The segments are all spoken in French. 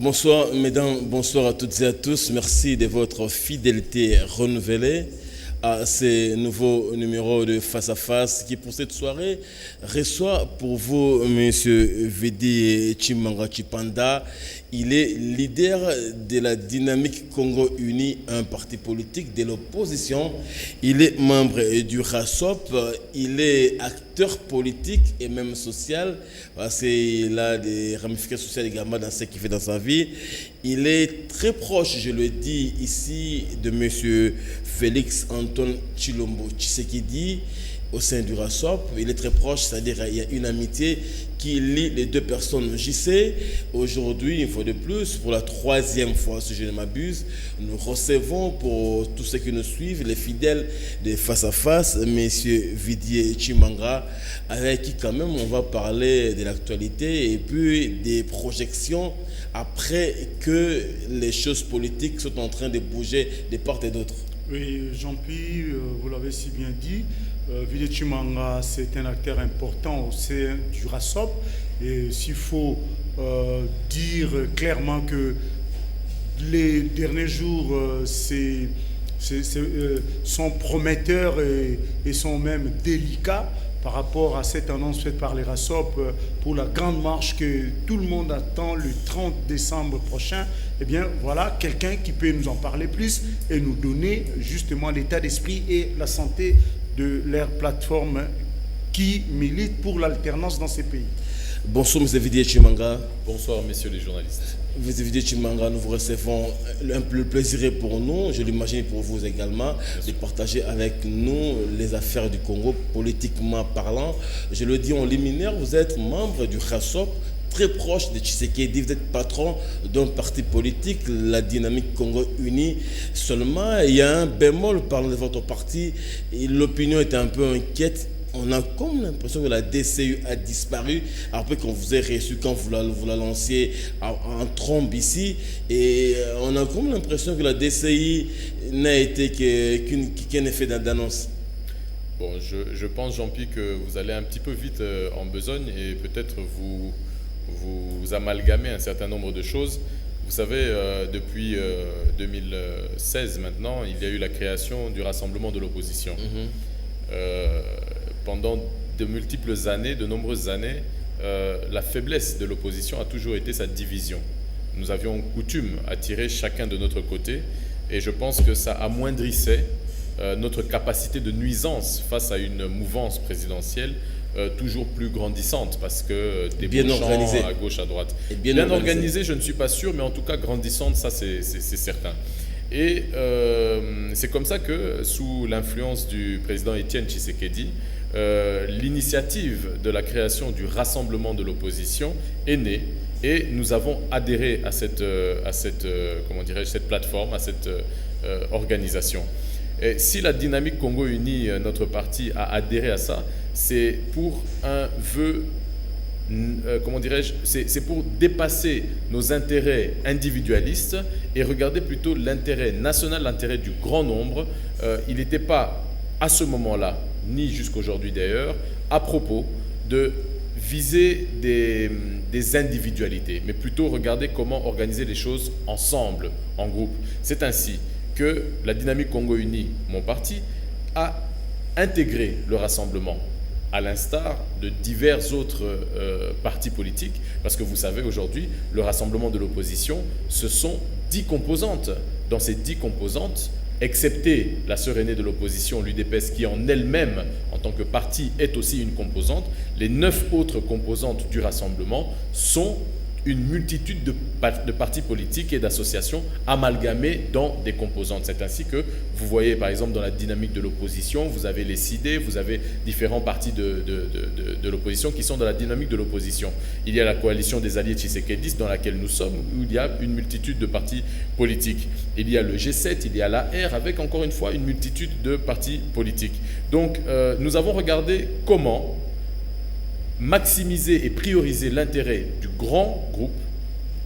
Bonsoir mesdames, bonsoir à toutes et à tous. Merci de votre fidélité renouvelée à ces nouveaux numéros de Face à Face qui pour cette soirée reçoit pour vous Monsieur Vidi Tshimanga Tshipanda. Il est leader de la Dynamique Congo Uni, un parti politique de l'opposition. Il est membre du RASOP, il est acteur politique et même social, parce qu'il a des ramifications sociales également dans ce qu'il fait dans sa vie. Il est très proche, je le dis ici, de M. Félix Antoine Tshilombo Tshisekedi au sein du RASOP. Il est très proche, c'est-à-dire qu'il y a une amitié qui lie les deux personnes. J'y sais, aujourd'hui, une fois de plus, pour la troisième fois, si je ne m'abuse, nous recevons pour tous ceux qui nous suivent, les fidèles de Face à Face, M. Vidi Tshimanga, avec qui quand même on va parler de l'actualité et puis des projections après que les choses politiques sont en train de bouger de part et d'autre. Oui, Jean-Pierre, vous l'avez si bien dit, Vidi Tshimanga, c'est un acteur important au sein du RASOP. Et s'il faut dire clairement que les derniers jours sont prometteurs et sont même délicats par rapport à cette annonce faite par les RASOP pour la grande marche que tout le monde attend le 30 décembre prochain, eh bien voilà quelqu'un qui peut nous en parler plus et nous donner justement l'état d'esprit et la santé de leur plateforme qui milite pour l'alternance dans ces pays. Bonsoir M. Vidi Tshimanga. Bonsoir messieurs les journalistes. M. Vidi Tshimanga, nous vous recevons. Le plaisir est pour nous, je l'imagine pour vous également, de partager avec nous les affaires du Congo, politiquement parlant. Je le dis en liminaire, vous êtes membre du RASOP, très proche de Tshisekedi, vous êtes patron d'un parti politique, la Dynamique Congo Uni. Seulement, il y a un bémol parlant de votre parti, l'opinion est un peu inquiète. On a comme l'impression que la DCU a disparu après qu'on vous ait reçu, quand vous la lanciez en trombe ici. Et on a comme l'impression que la DCI n'a été qu'un effet d'annonce. Bon, je pense, Jean-Pierre, que vous allez un petit peu vite en besogne et peut-être vous amalgamez un certain nombre de choses. Vous savez, depuis 2016 maintenant, il y a eu la création du Rassemblement de l'opposition. Pendant de multiples années, de nombreuses années, la faiblesse de l'opposition a toujours été sa division. Nous avions coutume à tirer chacun de notre côté et je pense que ça amoindrissait notre capacité de nuisance face à une mouvance présidentielle toujours plus grandissante parce que débouchant à gauche, à droite. Bien organisée, je ne suis pas sûr, mais en tout cas grandissante, ça c'est certain. Et c'est comme ça que, sous l'influence du président Étienne Tshisekedi, l'initiative de la création du Rassemblement de l'opposition est née et nous avons adhéré à cette plateforme, à cette organisation. Et si la Dynamique Congo Uni, notre parti, a adhéré à ça, c'est pour un vœu, c'est pour dépasser nos intérêts individualistes et regarder plutôt l'intérêt national, l'intérêt du grand nombre. Il n'était pas à ce moment-là, ni jusqu'aujourd'hui d'ailleurs, à propos de viser des individualités, mais plutôt regarder comment organiser les choses ensemble, en groupe. C'est ainsi que la Dynamique Congo Uni, mon parti, a intégré le rassemblement, à l'instar de divers autres partis politiques, parce que vous savez, aujourd'hui, le Rassemblement de l'opposition, ce sont 10 composantes. Dans ces 10 composantes, excepté la sœur aînée de l'opposition, l'UDPS, qui en elle-même, en tant que parti, est aussi une composante, les 9 autres composantes du rassemblement sont une multitude de partis politiques et d'associations amalgamées dans des composantes. C'est ainsi que vous voyez, par exemple, dans la Dynamique de l'opposition, vous avez les CID, vous avez différents partis de l'opposition qui sont dans la Dynamique de l'opposition. Il y a la coalition des alliés tshisekedi dans laquelle nous sommes, où il y a une multitude de partis politiques. Il y a le G7, il y a l'AR, avec encore une fois une multitude de partis politiques. Donc, nous avons regardé comment maximiser et prioriser l'intérêt du grand groupe,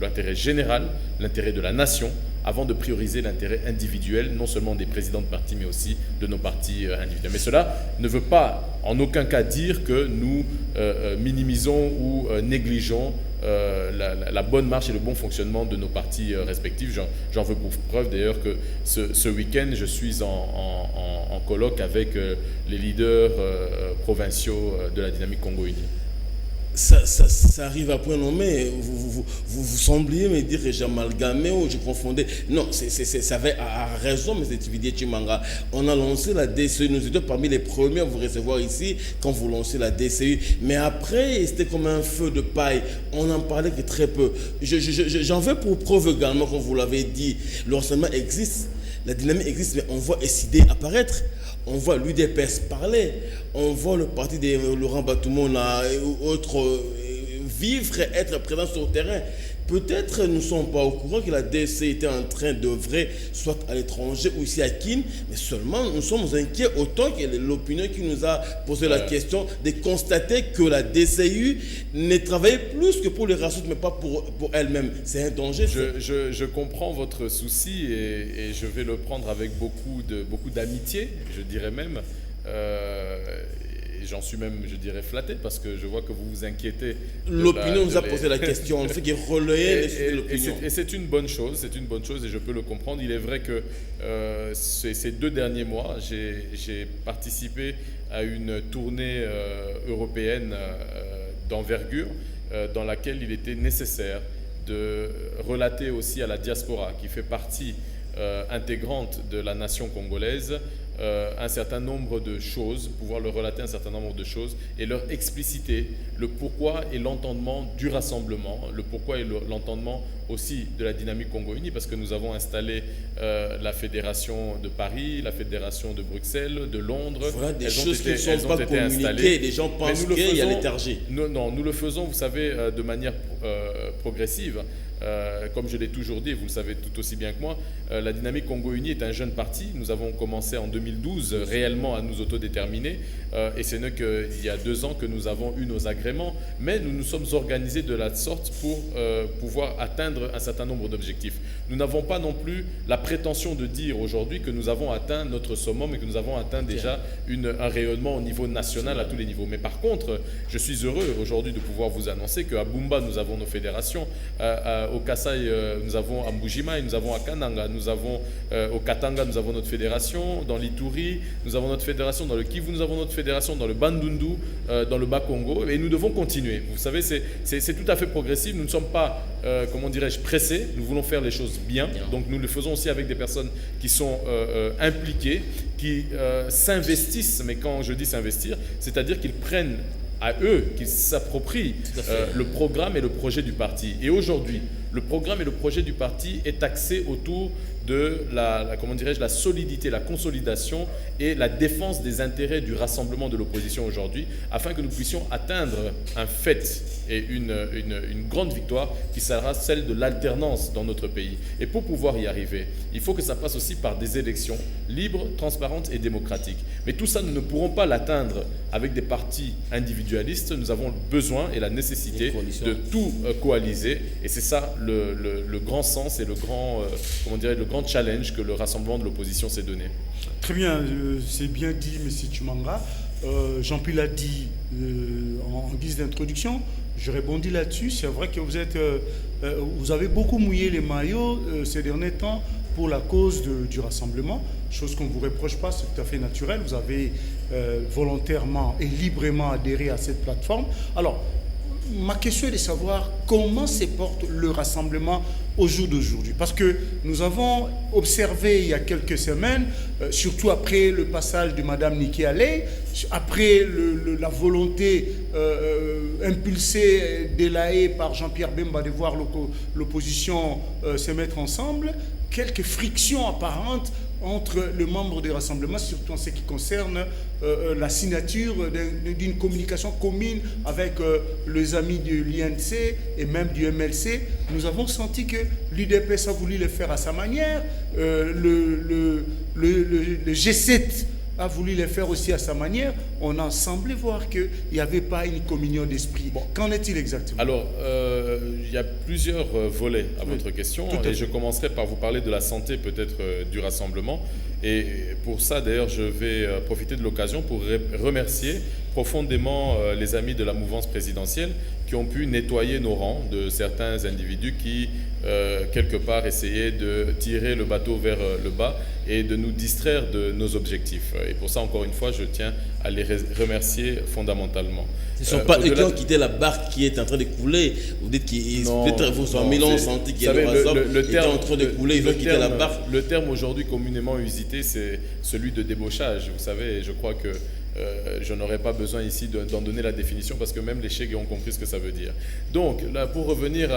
l'intérêt général, l'intérêt de la nation, avant de prioriser l'intérêt individuel, non seulement des présidents de partis, mais aussi de nos partis individuels. Mais cela ne veut pas en aucun cas dire que nous minimisons ou négligeons la bonne marche et le bon fonctionnement de nos partis respectifs. J'en veux pour preuve d'ailleurs que ce week-end, je suis en colloque avec les leaders provinciaux de la dynamique Congo Uni. Ça arrive à point nommé. Vous sembliez me dire que j'amalgamais ou je confondais. Non, ça avait à raison, mais c'est Didier Chimanga. On a lancé la DCU. Nous étions parmi les premiers à vous recevoir ici quand vous lancez la DCU. Mais après, c'était comme un feu de paille. On n'en parlait que très peu. J'en veux pour preuve également, comme vous l'avez dit, le renseignement existe. La dynamique existe, mais on voit SID apparaître. On voit l'UDPS parler, on voit le parti de Laurent Batoumona et autres vivre et être présents sur le terrain. Peut-être nous ne sommes pas au courant que la DC était en train d'œuvrer soit à l'étranger ou ici à Kin, mais seulement nous sommes inquiets autant que l'opinion qui nous a posé la question de constater que la DCU ne travaille plus que pour les ressources, mais pas pour elle-même. C'est un danger. Je comprends votre souci et je vais le prendre avec beaucoup d'amitié, je dirais même. J'en suis même, je dirais, flatté parce que je vois que vous vous inquiétez. L'opinion nous a posé la question, on fait qu'il relayait l'opinion. Et c'est une bonne chose, et je peux le comprendre. Il est vrai que ces 2 derniers mois, j'ai participé à une tournée européenne d'envergure dans laquelle il était nécessaire de relater aussi à la diaspora qui fait partie intégrante de la nation congolaise un certain nombre de choses, pouvoir leur relater un certain nombre de choses et leur expliciter le pourquoi et l'entendement du rassemblement, le pourquoi et l'entendement aussi de la dynamique Congo Uni, parce que nous avons installé la fédération de Paris, la fédération de Bruxelles, de Londres. Voilà des choses qui ne sont pas communiquées, les gens pensent qu'il y a léthargie. Non, nous le faisons, vous savez, de manière progressive. Comme je l'ai toujours dit, et vous le savez tout aussi bien que moi, la dynamique Congo Uni est un jeune parti. Nous avons commencé en 2012 réellement à nous autodéterminer et ce n'est qu'il y a 2 ans que nous avons eu nos agréments, mais nous nous sommes organisés de la sorte pour pouvoir atteindre un certain nombre d'objectifs. Nous n'avons pas non plus la prétention de dire aujourd'hui que nous avons atteint notre summum et que nous avons atteint déjà un rayonnement au niveau national à tous les niveaux. Mais par contre, je suis heureux aujourd'hui de pouvoir vous annoncer qu'à Bumba, nous avons nos fédérations, au Kasaï, nous avons à Mbujimai, nous avons à Kananga, nous avons au Katanga, nous avons notre fédération, dans l'Ituri, nous avons notre fédération dans le Kivu, nous avons notre fédération dans le Bandundu, dans le Bas-Congo, et nous devons continuer. Vous savez, c'est tout à fait progressif, nous ne sommes pas, comment dirais-je, pressés, nous voulons faire les choses bien, donc nous le faisons aussi avec des personnes qui sont impliquées, qui s'investissent, mais quand je dis s'investir, c'est-à-dire qu'ils prennent à eux, qu'ils s'approprient le programme et le projet du parti. Et aujourd'hui, le programme et le projet du parti est axé autour de comment dirais-je, la solidité, la consolidation et la défense des intérêts du rassemblement de l'opposition aujourd'hui, afin que nous puissions atteindre un fait et une grande victoire qui sera celle de l'alternance dans notre pays. Et pour pouvoir y arriver, il faut que ça passe aussi par des élections libres, transparentes et démocratiques. Mais tout ça, nous ne pourrons pas l'atteindre avec des partis individualistes. Nous avons besoin et la nécessité de tout coaliser. Et c'est ça le grand sens et le grand, comment dirais, le grand challenge que le rassemblement de l'opposition s'est donné. Très bien, c'est bien dit, M. Chimanga. Jean-Pierre l'a dit en guise d'introduction. Je rebondis là-dessus. C'est vrai que vous avez beaucoup mouillé les maillots ces derniers temps pour la cause du rassemblement, chose qu'on ne vous reproche pas, c'est tout à fait naturel. Vous avez volontairement et librement adhéré à cette plateforme. Alors, ma question est de savoir comment se porte le rassemblement au jour d'aujourd'hui. Parce que nous avons observé il y a quelques semaines, surtout après le passage de Mme Niki Haley, après la volonté impulsée d'Elaé par Jean-Pierre Bemba de voir l'opposition se mettre ensemble, quelques frictions apparentes entre les membres du rassemblement, surtout en ce qui concerne la signature d'une communication commune avec les amis de l'INC et même du MLC. Nous avons senti que l'UDPS a voulu le faire à sa manière, le G7 a voulu le faire aussi à sa manière. On a semblé voir qu'il n'y avait pas une communion d'esprit. Bon, qu'en est-il exactement? Alors, il y a plusieurs volets à votre question. Et je commencerai par vous parler de la santé peut-être du rassemblement. Et pour ça, d'ailleurs, je vais profiter de l'occasion pour remercier profondément les amis de la mouvance présidentielle qui ont pu nettoyer nos rangs de certains individus qui, quelque part, essayaient de tirer le bateau vers le bas et de nous distraire de nos objectifs. Et pour ça, encore une fois, je tiens à les remercier fondamentalement. Ce ne sont pas eux qui ont quitté la barque qui est en train de couler. Vous dites qu'ils peut-être vous sont mis ont senti qu'il y a le terme en train de couler, ils ont quitté la barque. Le terme aujourd'hui communément usité, c'est celui de débauchage. Vous savez, je crois que je n'aurais pas besoin ici d'en donner la définition parce que même les Cheikh ont compris ce que ça veut dire. Donc, là, pour revenir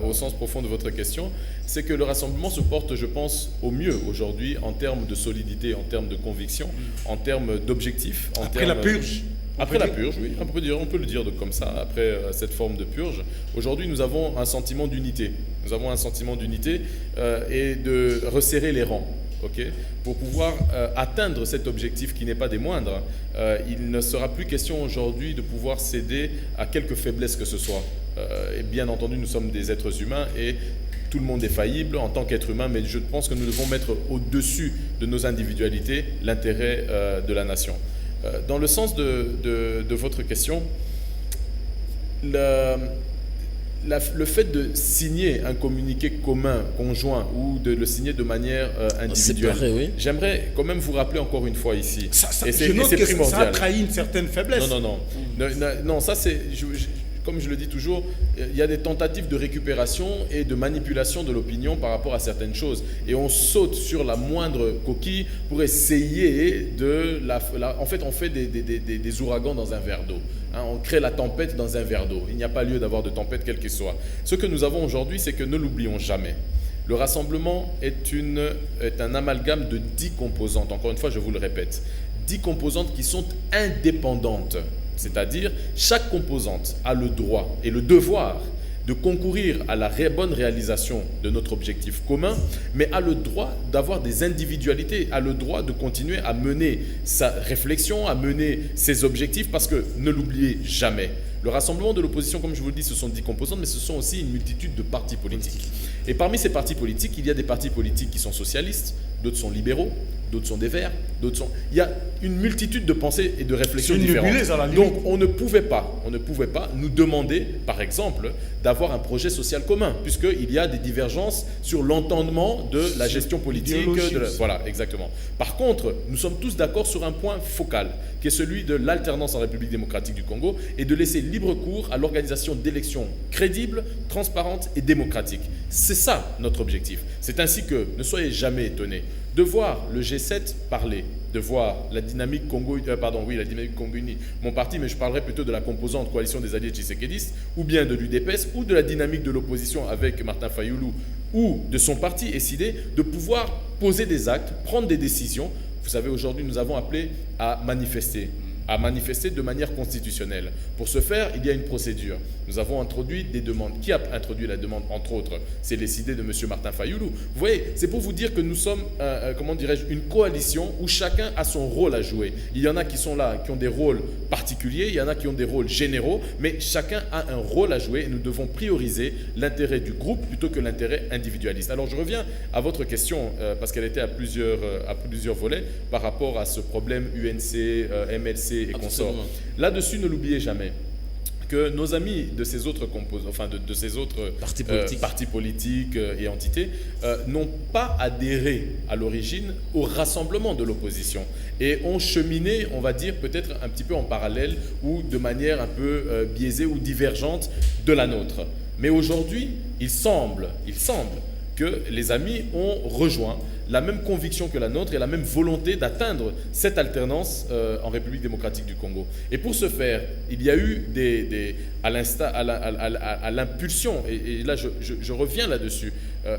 au sens profond de votre question, c'est que le rassemblement se porte, je pense, au mieux aujourd'hui en termes de solidité, en termes de conviction, en termes d'objectifs. Après la purge. Après la purge, oui, on peut le dire comme ça, après cette forme de purge. Aujourd'hui, nous avons un sentiment d'unité. Nous avons un sentiment d'unité et de resserrer les rangs. Okay, pour pouvoir atteindre cet objectif qui n'est pas des moindres, il ne sera plus question aujourd'hui de pouvoir céder à quelque faiblesse que ce soit. Et bien entendu, nous sommes des êtres humains et tout le monde est faillible en tant qu'être humain, mais je pense que nous devons mettre au-dessus de nos individualités l'intérêt de la nation. Dans le sens de votre question, le fait de signer un communiqué commun, conjoint, ou de le signer de manière individuelle, séparé, oui. J'aimerais quand même vous rappeler encore une fois ici, et c'est primordial. Ça a trahi une certaine faiblesse. Non, ça c'est... Comme je le dis toujours, il y a des tentatives de récupération et de manipulation de l'opinion par rapport à certaines choses. Et on saute sur la moindre coquille pour essayer de... En fait, on fait des ouragans dans un verre d'eau. On crée la tempête dans un verre d'eau. Il n'y a pas lieu d'avoir de tempête, quelle qu'elle soit. Ce que nous avons aujourd'hui, c'est que ne l'oublions jamais. Le rassemblement est un amalgame de 10 composantes. Encore une fois, je vous le répète. 10 composantes qui sont indépendantes. C'est-à-dire, chaque composante a le droit et le devoir de concourir à la bonne réalisation de notre objectif commun, mais a le droit d'avoir des individualités, a le droit de continuer à mener sa réflexion, à mener ses objectifs, parce que, ne l'oubliez jamais, le rassemblement de l'opposition, comme je vous le dis, ce sont 10 composantes, mais ce sont aussi une multitude de partis politiques. Et parmi ces partis politiques, il y a des partis politiques qui sont socialistes, d'autres sont libéraux, d'autres sont des Verts, d'autres sont... Il y a une multitude de pensées et de réflexions différentes. Donc on ne pouvait pas nous demander, par exemple, d'avoir un projet social commun, puisqu'il y a des divergences sur l'entendement de la gestion politique. Voilà, exactement. Par contre, nous sommes tous d'accord sur un point focal, qui est celui de l'alternance en République démocratique du Congo et de laisser libre cours à l'organisation d'élections crédibles, transparentes et démocratiques. C'est ça notre objectif. C'est ainsi que, ne soyez jamais étonnés, de voir le G7 parler, de voir la dynamique Congo-Uni, mon parti, mais je parlerai plutôt de la composante coalition des alliés tshisekédistes, ou bien de l'UDPS, ou de la dynamique de l'opposition avec Martin Fayoulou, ou de son parti SID, de pouvoir poser des actes, prendre des décisions. Vous savez, aujourd'hui, nous avons appelé à manifester de manière constitutionnelle. Pour ce faire, il y a une procédure. Nous avons introduit des demandes. Qui a introduit la demande, entre autres? C'est les idées de M. Martin Fayoulou. Vous voyez, c'est pour vous dire que nous sommes, une coalition où chacun a son rôle à jouer. Il y en a qui sont là, qui ont des rôles particuliers, il y en a qui ont des rôles généraux, mais chacun a un rôle à jouer et nous devons prioriser l'intérêt du groupe plutôt que l'intérêt individualiste. Alors je reviens à votre question, parce qu'elle était à plusieurs volets, par rapport à ce problème UNC, MLC, et consorts. Là-dessus, ne l'oubliez jamais que nos amis de ces autres de ces autres partis politiques et entités n'ont pas adhéré à l'origine au rassemblement de l'opposition et ont cheminé, on va dire, peut-être un petit peu en parallèle ou de manière un peu biaisée ou divergente de la nôtre. Mais aujourd'hui, il semble que les amis ont rejoint la même conviction que la nôtre et la même volonté d'atteindre cette alternance en République démocratique du Congo. Et pour ce faire, il y a eu à l'impulsion, et là je reviens là-dessus,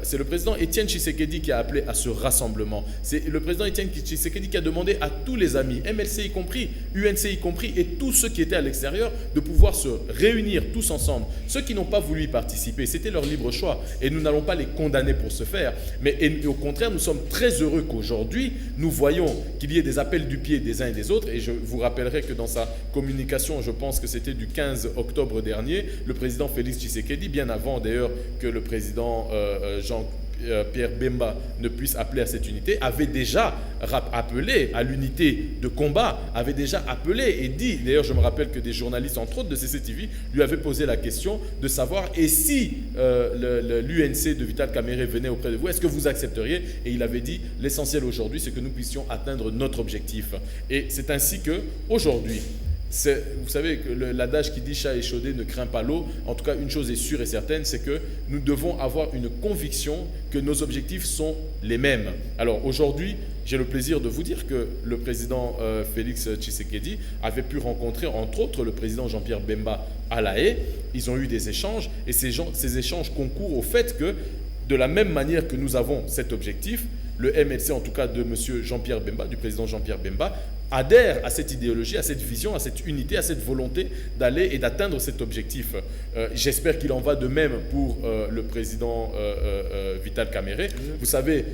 c'est le président Étienne Tshisekedi qui a appelé à ce rassemblement. C'est le président Étienne Tshisekedi qui a demandé à tous les amis, MLC y compris, UNC y compris, et tous ceux qui étaient à l'extérieur, de pouvoir se réunir tous ensemble. Ceux qui n'ont pas voulu y participer, c'était leur libre choix, et nous n'allons pas les condamner pour ce faire, mais au contraire, nous sommes très heureux qu'aujourd'hui, nous voyons qu'il y ait des appels du pied des uns et des autres, et je vous rappellerai que dans sa communication, je pense que c'était du 15 octobre dernier, le président Félix Tshisekedi, bien avant d'ailleurs que le président Pierre Bemba ne puisse appeler à cette unité, avait déjà appelé à l'unité de combat, avait déjà appelé et dit, d'ailleurs je me rappelle que des journalistes, entre autres de CCTV, lui avaient posé la question de savoir, et si l'UNC de Vital Kamerhe venait auprès de vous, est-ce que vous accepteriez? Et il avait dit, l'essentiel aujourd'hui, c'est que nous puissions atteindre notre objectif. Et c'est ainsi que, aujourd'hui, vous savez que l'adage qui dit chat échaudé ne craint pas l'eau. En tout cas, une chose est sûre et certaine, c'est que nous devons avoir une conviction que nos objectifs sont les mêmes. Alors aujourd'hui, j'ai le plaisir de vous dire que le président Félix Tshisekedi avait pu rencontrer entre autres le président Jean-Pierre Bemba à La Haye. Ils ont eu des échanges et ces échanges concourent au fait que de la même manière que nous avons cet objectif, le MLC en tout cas de M. Jean-Pierre Bemba, du président Jean-Pierre Bemba, adhère à cette idéologie, à cette vision, à cette unité, à cette volonté d'aller et d'atteindre cet objectif. J'espère qu'il en va de même pour le président Vital Kamerhe. Vous savez,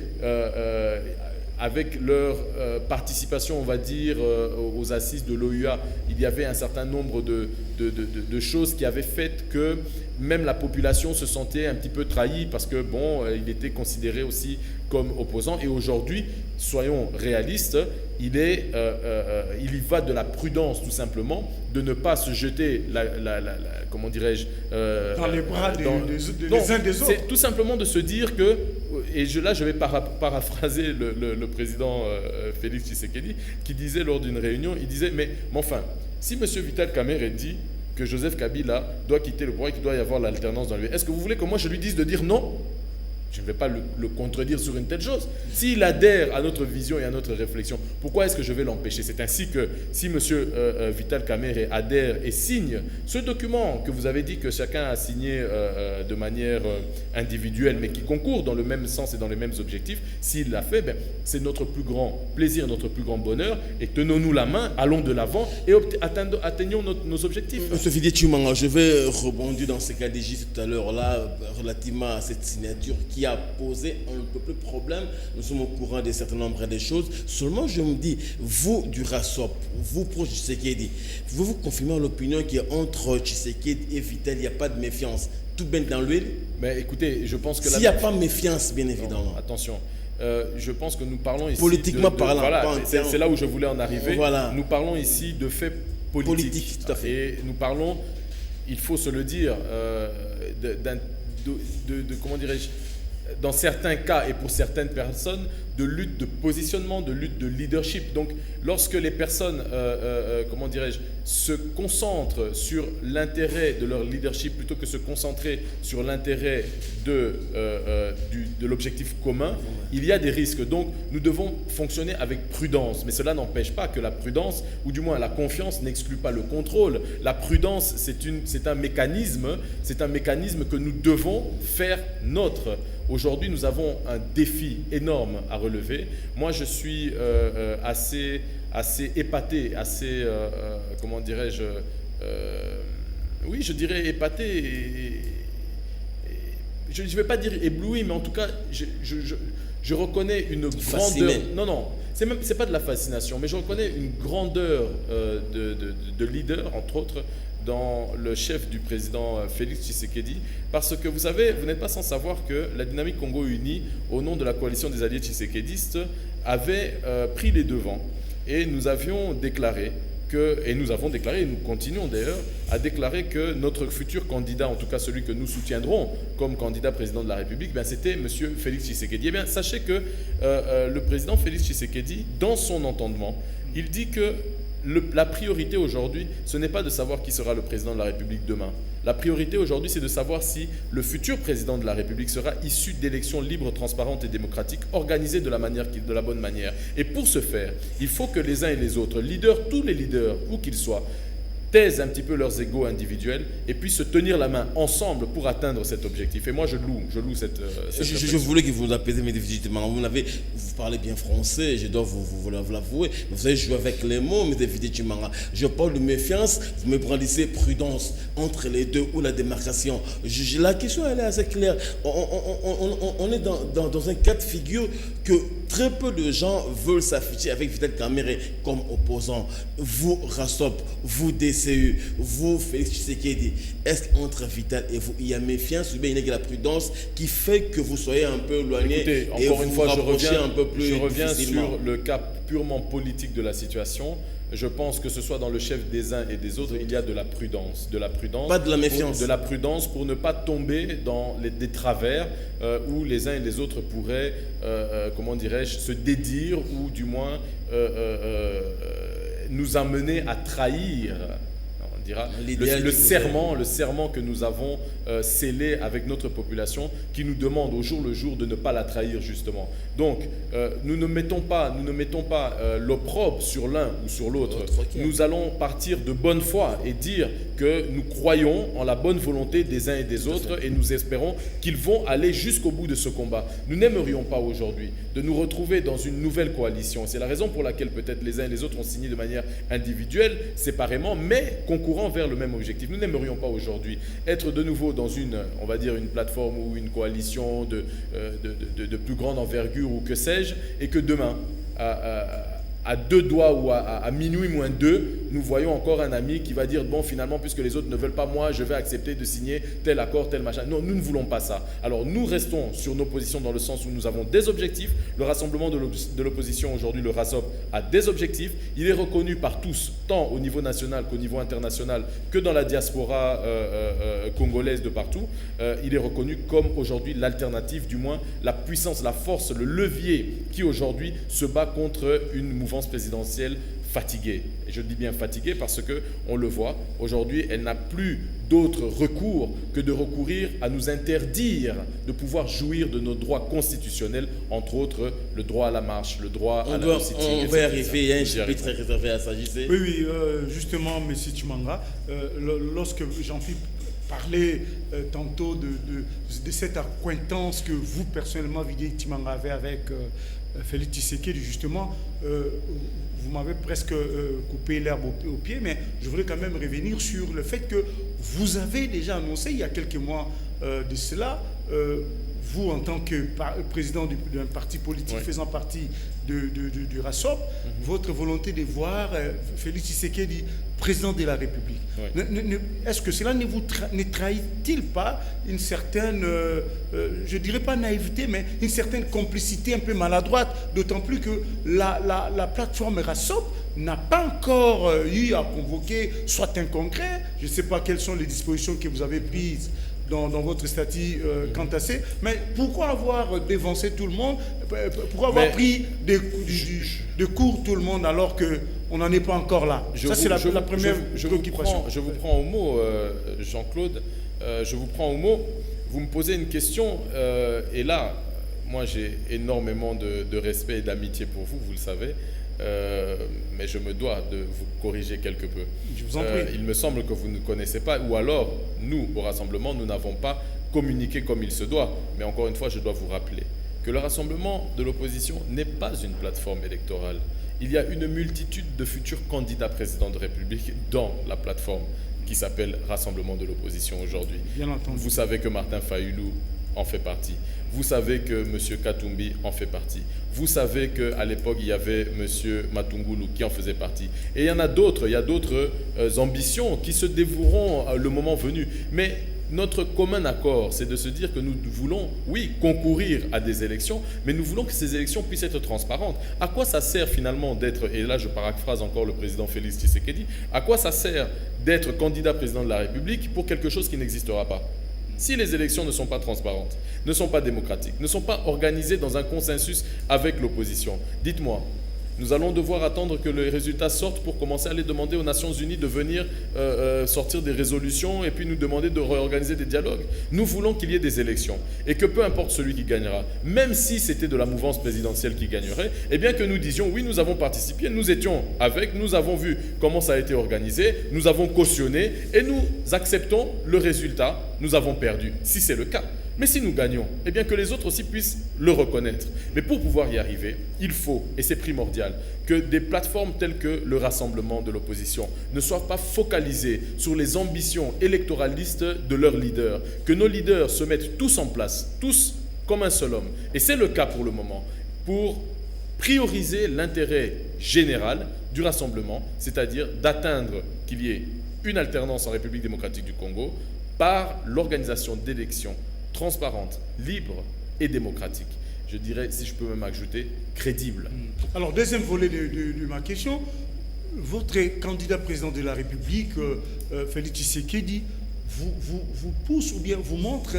avec leur participation, on va dire, aux assises de l'OUA, il y avait un certain nombre de choses qui avaient fait que même la population se sentait un petit peu trahie parce que, bon, il était considéré aussi comme opposant. Et aujourd'hui, soyons réalistes, il y va de la prudence tout simplement, de ne pas se jeter, comment dirais-je, dans les bras des uns des autres. C'est tout simplement de se dire que, et là je vais paraphraser le président Félix Tshisekedi, qui disait lors d'une réunion, il disait, mais enfin, si M. Vital Kamerhe dit que Joseph Kabila doit quitter le pouvoir et qu'il doit y avoir l'alternance dans lui, est-ce que vous voulez que moi je lui dise de dire non? Je ne vais pas le contredire sur une telle chose. S'il adhère à notre vision et à notre réflexion, pourquoi est-ce que je vais l'empêcher? C'est ainsi que si M. Vital Kamerhe adhère et signe ce document que vous avez dit que chacun a signé de manière individuelle, mais qui concourt dans le même sens et dans les mêmes objectifs, s'il l'a fait, c'est notre plus grand plaisir, notre plus grand bonheur, et tenons-nous la main, allons de l'avant et atteignons nos objectifs. M. Fidé Tshimanga, je vais rebondir dans ce qu'a dit tout à l'heure là, relativement à cette signature qui a posé un peu plus de problème. Nous sommes au courant d'un certain nombre de choses. Seulement, je me dis, vous du RASOP, vous proche de Tshisekedi, vous confirmez l'opinion qu'entre Tshisekedi et Vital, il n'y a pas de méfiance. Tout bien dans l'huile. Mais écoutez, je pense que s'il n'y a pas de méfiance, bien évidemment. Non, attention. Je pense que nous parlons ici politiquement parlant, voilà, c'est là où je voulais en arriver. Voilà. Nous parlons ici de faits politiques. Tout à fait. Et nous parlons, il faut se le dire, comment dirais-je, dans certains cas et pour certaines personnes, de lutte de positionnement, de lutte de leadership. Donc, lorsque les personnes, comment dirais-je, se concentrent sur l'intérêt de leur leadership plutôt que se concentrer sur l'intérêt de l'objectif commun, il y a des risques. Donc, nous devons fonctionner avec prudence. Mais cela n'empêche pas que la prudence, ou du moins la confiance, n'exclut pas le contrôle. La prudence, c'est un mécanisme que nous devons faire nôtre. Aujourd'hui, nous avons un défi énorme à relever. Moi, je suis assez épaté, comment dirais-je, oui, je dirais épaté, je ne vais pas dire ébloui, mais en tout cas, je reconnais une grandeur. Non, c'est pas de la fascination, mais je reconnais une grandeur de leader, entre autres, dans le chef du président Félix Tshisekedi, parce que vous savez, vous n'êtes pas sans savoir que la dynamique Congo Unie, au nom de la coalition des alliés tshisekédistes, avait pris les devants, et nous avions déclaré et nous continuons d'ailleurs à déclarer que notre futur candidat, en tout cas celui que nous soutiendrons comme candidat président de la République, c'était M. Félix Tshisekedi. Eh bien, sachez que le président Félix Tshisekedi, dans son entendement, il dit que la priorité aujourd'hui, ce n'est pas de savoir qui sera le président de la République demain. La priorité aujourd'hui, c'est de savoir si le futur président de la République sera issu d'élections libres, transparentes et démocratiques, organisées de la bonne manière. Et pour ce faire, il faut que les uns et les autres, leaders, tous les leaders, où qu'ils soient, taisent un petit peu leurs égos individuels et puissent se tenir la main ensemble pour atteindre cet objectif. Et moi, je loue cette je voulais que vous apaisiez mes difficultés. Vous parlez bien français, je dois vous l'avouer. Vous avez joué avec les mots, mes difficultés. Je parle de méfiance, vous me brandissez prudence entre les deux ou la démarcation. La question, elle est assez claire. On est dans un cas de figure que très peu de gens veulent s'afficher avec Vital Kamerhe comme opposant. Vous, Rassop, vous, DCU, vous, Félix Tshisekedi, est-ce qu'entre Vital et vous, il y a méfiance ou bien il y a la prudence qui fait que vous soyez un peu éloigné? Écoutez, et encore vous une fois, vous rapprochez un peu plus je reviens difficilement? sur le cas purement politique de la situation. Je pense que ce soit dans le chef des uns et des autres, il y a de la prudence. Pas de la méfiance. De la prudence pour ne pas tomber dans des travers où les uns et les autres pourraient, comment dirais-je, se dédire ou du moins nous amener à trahir. On dira, le serment que nous avons scellé avec notre population qui nous demande au jour le jour de ne pas la trahir justement. Donc nous ne mettons pas l'opprobre sur l'un ou sur l'autre. Nous allons partir de bonne foi et dire que nous croyons en la bonne volonté des uns et des autres et nous espérons qu'ils vont aller jusqu'au bout de ce combat. Nous n'aimerions pas aujourd'hui de nous retrouver dans une nouvelle coalition. C'est la raison pour laquelle peut-être les uns et les autres ont signé de manière individuelle, séparément, mais concourant vers le même objectif. Nous n'aimerions pas aujourd'hui être de nouveau dans une plateforme ou une coalition de plus grande envergure ou que sais-je, et que demain, à deux doigts ou à minuit moins 2, nous voyons encore un ami qui va dire bon, finalement, puisque les autres ne veulent pas, moi je vais accepter de signer tel accord, tel machin. Non, nous ne voulons pas ça. Alors nous restons sur nos positions dans le sens où nous avons des objectifs. Le rassemblement de l'opposition aujourd'hui, le RASOP, a des objectifs. Il est reconnu par tous, tant au niveau national qu'au niveau international, que dans la diaspora congolaise de partout. Il est reconnu comme aujourd'hui l'alternative, du moins la puissance, la force, le levier qui aujourd'hui se bat contre une mouvance présidentielle fatiguée. Et je dis bien fatiguée parce que on le voit, aujourd'hui, elle n'a plus d'autre recours que de recourir à nous interdire de pouvoir jouir de nos droits constitutionnels, entre autres le droit à la marche, le droit à la on va y arriver, il y a un chapitre réservé à ça, Oui, justement, M. Tshimanga, lorsque Jean-Philippe parlait tantôt de cette acquaintance que vous, personnellement, Vital Tshimanga, avez avec Félix Tshisekedi, justement, vous m'avez presque coupé l'herbe au pied, mais je voudrais quand même revenir sur le fait que vous avez déjà annoncé il y a quelques mois de cela, vous en tant que président d'un parti politique faisant partie du RASOP, votre volonté de voir Félix Tshisekedi président de la République. Est-ce que cela ne trahit-il pas une certaine, je ne dirais pas naïveté, mais une certaine complicité un peu maladroite, d'autant plus que la plateforme RASOP n'a pas encore eu à convoquer soit un congrès, je ne sais pas quelles sont les dispositions que vous avez prises dans votre statut quant à ça, mais pourquoi avoir dévancé tout le monde, pourquoi avoir pris de court tout le monde alors qu'on n'en est pas encore là? Ça, c'est la première préoccupation. Je vous prends au mot, Jean-Claude, je vous prends au mot, vous me posez une question, et là, moi j'ai énormément de respect et d'amitié pour vous, vous le savez, mais je me dois de vous corriger quelque peu. Je vous en prie. Il me semble que vous ne connaissez pas, ou alors, nous, au Rassemblement, nous n'avons pas communiqué comme il se doit. Mais encore une fois, je dois vous rappeler que le Rassemblement de l'opposition n'est pas une plateforme électorale. Il y a une multitude de futurs candidats présidents de République dans la plateforme qui s'appelle Rassemblement de l'opposition aujourd'hui. Bien entendu. Vous savez que Martin Fayulu en fait partie. Vous savez que M. Katumbi en fait partie. Vous savez qu'à l'époque, il y avait M. Matungulu qui en faisait partie. Et il y en a d'autres, il y a d'autres ambitions qui se dévoueront le moment venu. Mais notre commun accord, c'est de se dire que nous voulons, oui, concourir à des élections, mais nous voulons que ces élections puissent être transparentes. À quoi ça sert finalement d'être, et là je paraphrase encore le président Félix Tshisekedi, à quoi ça sert d'être candidat président de la République pour quelque chose qui n'existera pas ? Si les élections ne sont pas transparentes, ne sont pas démocratiques, ne sont pas organisées dans un consensus avec l'opposition, dites-moi, nous allons devoir attendre que les résultats sortent pour commencer à aller demander aux Nations Unies de venir sortir des résolutions et puis nous demander de réorganiser des dialogues. Nous voulons qu'il y ait des élections et que peu importe celui qui gagnera, même si c'était de la mouvance présidentielle qui gagnerait, eh bien que nous disions oui, nous avons participé, nous étions avec, nous avons vu comment ça a été organisé, nous avons cautionné et nous acceptons le résultat, nous avons perdu, si c'est le cas. Mais si nous gagnons, eh bien que les autres aussi puissent le reconnaître. Mais pour pouvoir y arriver, il faut, et c'est primordial, que des plateformes telles que le Rassemblement de l'opposition ne soient pas focalisées sur les ambitions électoralistes de leurs leaders. Que nos leaders se mettent tous en place, tous comme un seul homme. Et c'est le cas pour le moment, pour prioriser l'intérêt général du rassemblement, c'est-à-dire d'atteindre qu'il y ait une alternance en République démocratique du Congo par l'organisation d'élections transparentes, libres et démocratiques. Je dirais, si je peux même ajouter, crédibles. Alors, deuxième volet de ma question, votre candidat président de la République, Félix Tshisekedi, vous pousse ou bien vous montre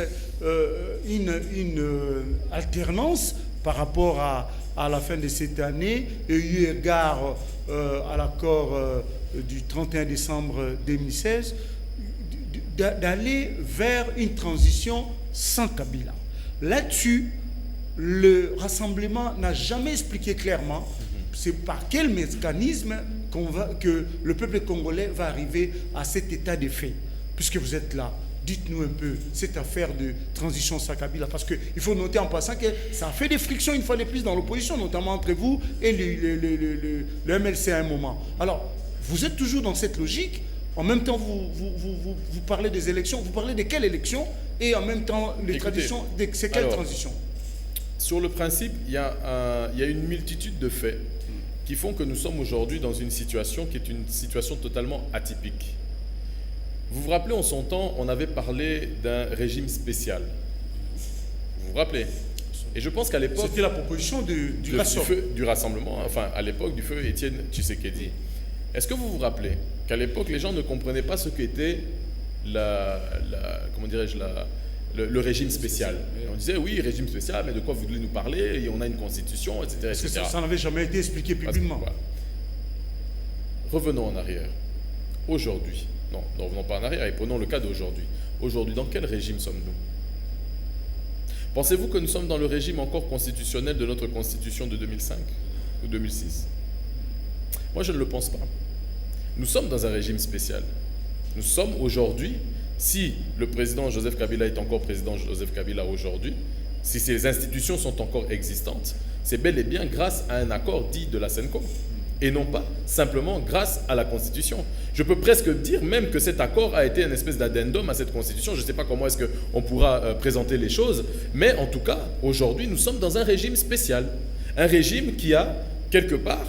une alternance par rapport à la fin de cette année, et eu égard à l'accord du 31 décembre 2016, d'aller vers une transition sans Kabila. Là-dessus, le rassemblement n'a jamais expliqué clairement c'est par quel mécanisme que le peuple congolais va arriver à cet état de fait. Puisque vous êtes là, dites-nous un peu cette affaire de transition sans Kabila, parce qu'il faut noter en passant que ça a fait des frictions une fois de plus dans l'opposition, notamment entre vous et le MLC à un moment. Alors, vous êtes toujours dans cette logique. En même temps, vous parlez des élections. Vous parlez de quelles élections? Et en même temps, les traditions, c'est quelle transition? Sur le principe, il y a une multitude de faits qui font que nous sommes aujourd'hui dans une situation qui est une situation totalement atypique. Vous vous rappelez, en son temps, on avait parlé d'un régime spécial. Vous vous rappelez? Et je pense qu'à l'époque... C'était la proposition du rassemblement, enfin, à l'époque du feu Étienne Tshisekedi. Est-ce que vous vous rappelez qu'à l'époque, les gens ne comprenaient pas ce qu'était le régime spécial? Et on disait, oui, régime spécial, mais de quoi vous voulez nous parler? Et on a une constitution, etc. Parce que ça n'avait jamais été expliqué publiquement. Revenons en arrière. Aujourd'hui, non, ne revenons pas en arrière et prenons le cas d'aujourd'hui. Aujourd'hui, dans quel régime sommes-nous? Pensez-vous que nous sommes dans le régime encore constitutionnel de notre constitution de 2005 ou 2006? Moi, je ne le pense pas. Nous sommes dans un régime spécial. Nous sommes aujourd'hui, si le président Joseph Kabila est encore président Joseph Kabila aujourd'hui, si ces institutions sont encore existantes, c'est bel et bien grâce à un accord dit de la CENCO, et non pas simplement grâce à la Constitution. Je peux presque dire même que cet accord a été une espèce d'addendum à cette Constitution. Je ne sais pas comment est-ce qu'on pourra présenter les choses, mais en tout cas, aujourd'hui, nous sommes dans un régime spécial. Un régime qui a, quelque part,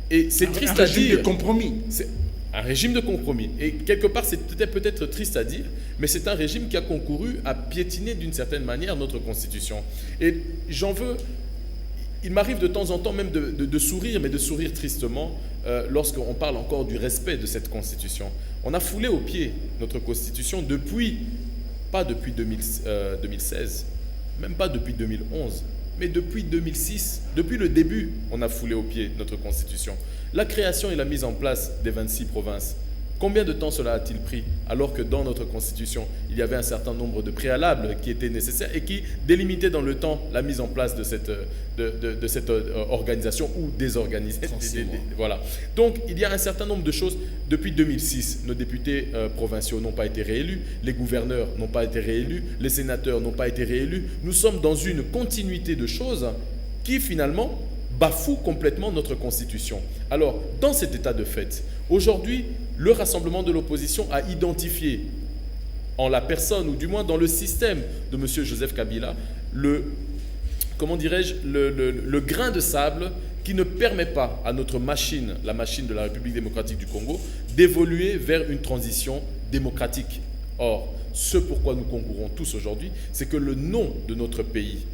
et c'est triste à dire... Un régime de compromis. C'est un régime de compromis. Et quelque part, c'est peut-être triste à dire, mais c'est un régime qui a concouru à piétiner d'une certaine manière notre Constitution. Et j'en veux... Il m'arrive de temps en temps même de sourire, mais de sourire tristement, lorsqu'on parle encore du respect de cette Constitution. On a foulé aux pieds notre Constitution pas depuis 2016, même pas depuis 2011, mais depuis 2006, depuis le début, on a foulé aux pieds notre Constitution. La création et la mise en place des 26 provinces, combien de temps cela a-t-il pris, alors que dans notre Constitution, il y avait un certain nombre de préalables qui étaient nécessaires et qui délimitaient dans le temps la mise en place de cette organisation ou désorganisée. Voilà. Donc, il y a un certain nombre de choses. Depuis 2006, nos députés provinciaux n'ont pas été réélus, les gouverneurs n'ont pas été réélus, les sénateurs n'ont pas été réélus. Nous sommes dans une continuité de choses qui, finalement, bafouent complètement notre Constitution. Alors, dans cet état de fait, aujourd'hui, le rassemblement de l'opposition a identifié en la personne, ou du moins dans le système de M. Joseph Kabila, le grain de sable qui ne permet pas à notre machine, la machine de la République démocratique du Congo, d'évoluer vers une transition démocratique. Or, ce pourquoi nous concourons tous aujourd'hui, c'est que le nom de notre pays,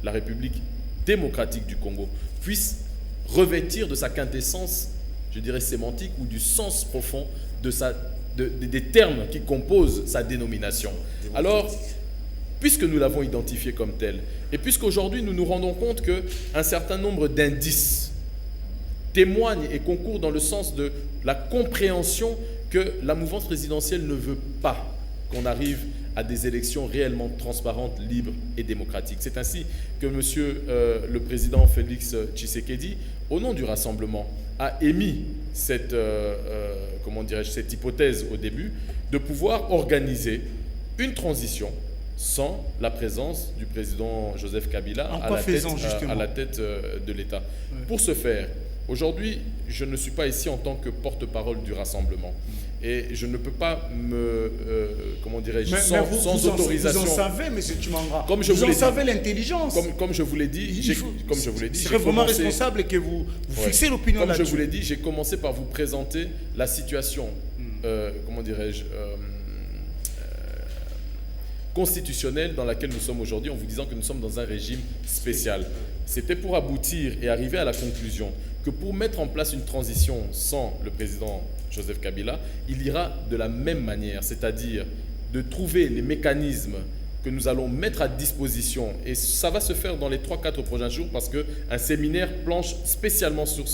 la République démocratique du Congo, puisse revêtir de sa quintessence, je dirais sémantique, ou du sens profond des termes qui composent sa dénomination. Alors, puisque nous l'avons identifié comme tel, et puisqu'aujourd'hui nous nous rendons compte qu'un certain nombre d'indices témoignent et concourent dans le sens de la compréhension que la mouvance présidentielle ne veut pas qu'on arrive à des élections réellement transparentes, libres et démocratiques. C'est ainsi que le président Félix Tshisekedi, au nom du Rassemblement, a émis cette hypothèse au début de pouvoir organiser une transition sans la présence du président Joseph Kabila à la tête de l'État. Oui. Pour ce faire, Aujourd'hui, je ne suis pas ici en tant que porte-parole du rassemblement. Et je ne peux pas me, comment dirais-je, sans autorisation. Vous en savez, M. Tumanga. Comme je vous vous en savez l'intelligence. Comme je vous l'ai dit, il serait vraiment responsable que vous fixez l'opinion là-dessus. Comme je vous l'ai dit, j'ai commencé par vous présenter la situation, comment dirais-je, constitutionnelle dans laquelle nous sommes aujourd'hui, en vous disant que nous sommes dans un régime spécial. C'était pour aboutir et arriver à la conclusion que pour mettre en place une transition sans le président Joseph Kabila, il ira de la même manière, c'est-à-dire de trouver les mécanismes que nous allons mettre à disposition, et ça va se faire dans les 3-4 prochains jours parce qu'un séminaire planche spécialement sur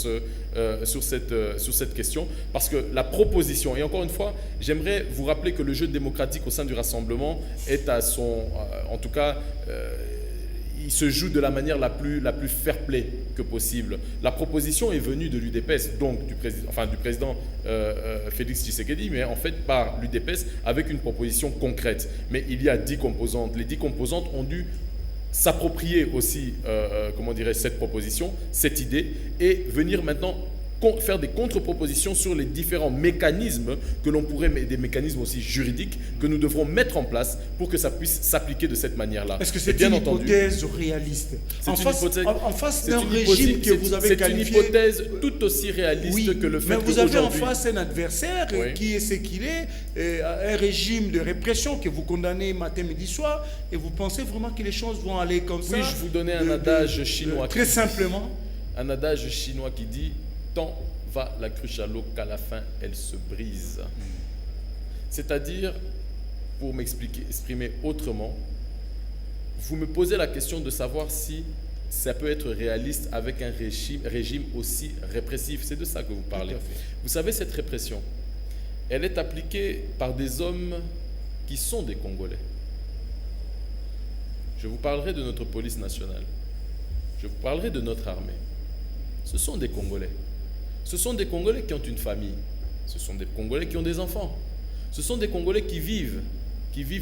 cette question, parce que la proposition, et encore une fois, j'aimerais vous rappeler que le jeu démocratique au sein du Rassemblement est à son, en tout cas, il se joue de la manière la plus fair-play que possible. La proposition est venue de l'UDPS, donc du président Félix Tshisekedi, mais en fait par l'UDPS avec une proposition concrète. Mais il y a 10 composantes. Les 10 composantes ont dû s'approprier aussi, comment dirais-je, cette proposition, cette idée, et venir maintenant faire des contre-propositions sur les différents mécanismes que l'on pourrait, des mécanismes aussi juridiques que nous devrons mettre en place pour que ça puisse s'appliquer de cette manière-là. Est-ce que c'est une hypothèse réaliste en face d'un régime que vous avez qualifié? C'est une hypothèse tout aussi réaliste que le fait que mais vous avez en face un adversaire qui est ce qu'il est, un régime de répression que vous condamnez matin, midi, soir, et vous pensez vraiment que les choses vont aller comme ça? Puis-je vous donner un adage chinois très simplement. Un adage chinois qui dit: tant va la cruche à l'eau qu'à la fin elle se brise. C'est-à-dire, pour exprimer autrement, vous me posez la question de savoir si ça peut être réaliste avec un régime aussi répressif. C'est de ça que vous parlez. Vous savez, cette répression, elle est appliquée par des hommes qui sont des Congolais. Je vous parlerai de notre police nationale. Je vous parlerai de notre armée. Ce sont des Congolais. Ce sont des Congolais qui ont une famille. Ce sont des Congolais qui ont des enfants. Ce sont des Congolais qui vivent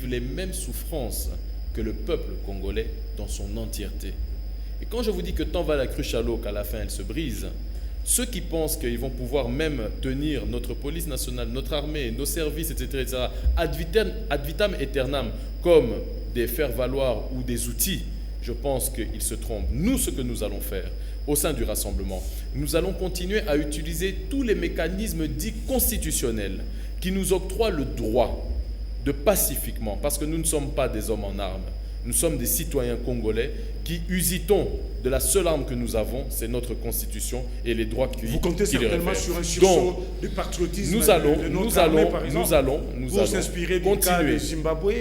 les mêmes souffrances que le peuple congolais dans son entièreté. Et quand je vous dis que tant va la cruche à l'eau qu'à la fin elle se brise, ceux qui pensent qu'ils vont pouvoir même tenir notre police nationale, notre armée, nos services, etc., ad vitam aeternam, comme des faire-valoir ou des outils, je pense qu'ils se trompent. Nous, ce que nous allons faire au sein du Rassemblement, nous allons continuer à utiliser tous les mécanismes dits constitutionnels qui nous octroient le droit de pacifiquement, parce que nous ne sommes pas des hommes en armes, nous sommes des citoyens congolais qui usitons de la seule arme que nous avons, c'est notre constitution et les droits qui Vous comptez certainement sur un sursaut de patriotisme. Nous allons s'inspirer du cas du Zimbabwe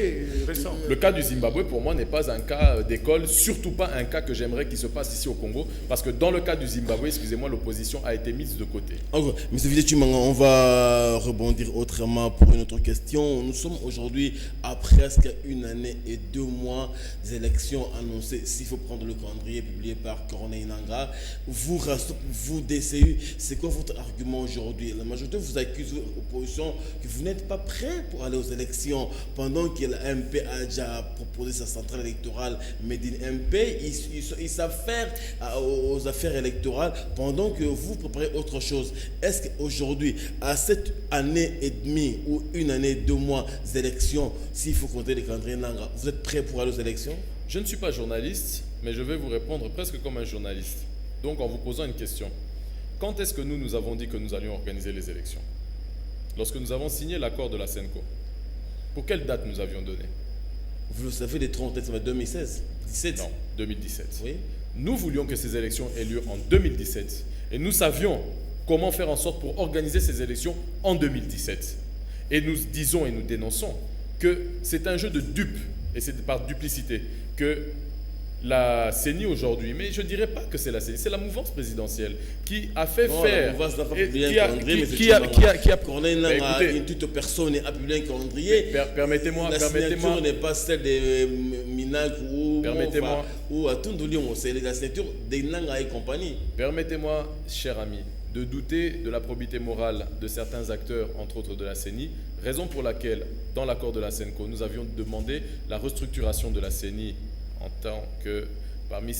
récent. Le cas du Zimbabwe, pour moi, n'est pas un cas d'école, surtout pas un cas que j'aimerais qu'il se passe ici au Congo, parce que dans le cas du Zimbabwe, excusez-moi, l'opposition a été mise de côté. Okay. M. Tumanga, on va rebondir autrement pour une autre question. Nous sommes aujourd'hui à presque 1 année et 2 mois des élections annoncées, s'il faut prendre le calendrier publié par Corneille Nangaa. Vous DCU, c'est quoi votre argument aujourd'hui? La majorité vous accuse, l'opposition, que vous n'êtes pas prêt pour aller aux élections, pendant que l'AMP a déjà proposé sa centrale électorale Médine MP. Ils savent faire aux affaires électorales pendant que vous préparez autre chose. Est-ce qu'aujourd'hui, à cette année et demie ou 1 année, 2 mois d'élections, s'il faut compter les calendriers Nangaa, vous êtes prêt pour aller aux élections? Je ne suis pas journaliste, mais je vais vous répondre presque comme un journaliste. Donc en vous posant une question. Quand est-ce que nous avons dit que nous allions organiser les élections? Lorsque nous avons signé l'accord de la SENCO. Pour quelle date nous avions donné? Vous le savez, les 30, c'est 2016 17. Non, 2017. Oui. Nous voulions que ces élections aient lieu en 2017. Et nous savions comment faire en sorte pour organiser ces élections en 2017. Et nous disons et nous dénonçons que c'est un jeu de dupes, et c'est par duplicité, que la CENI aujourd'hui, mais je ne dirais pas que c'est la CENI, c'est la mouvance présidentielle qui a fait faire... qui a Corneille Nangaa, une toute personne a publié un calendrier. Permettez-moi... La signature n'est pas celle de Minac ou à Tundoulion, c'est la signature de Nangaa et compagnie. Permettez-moi, cher ami, de douter de la probité morale de certains acteurs, entre autres de la CENI, raison pour laquelle, dans l'accord de la SENCO, nous avions demandé la restructuration de la CENI en tant que, parmi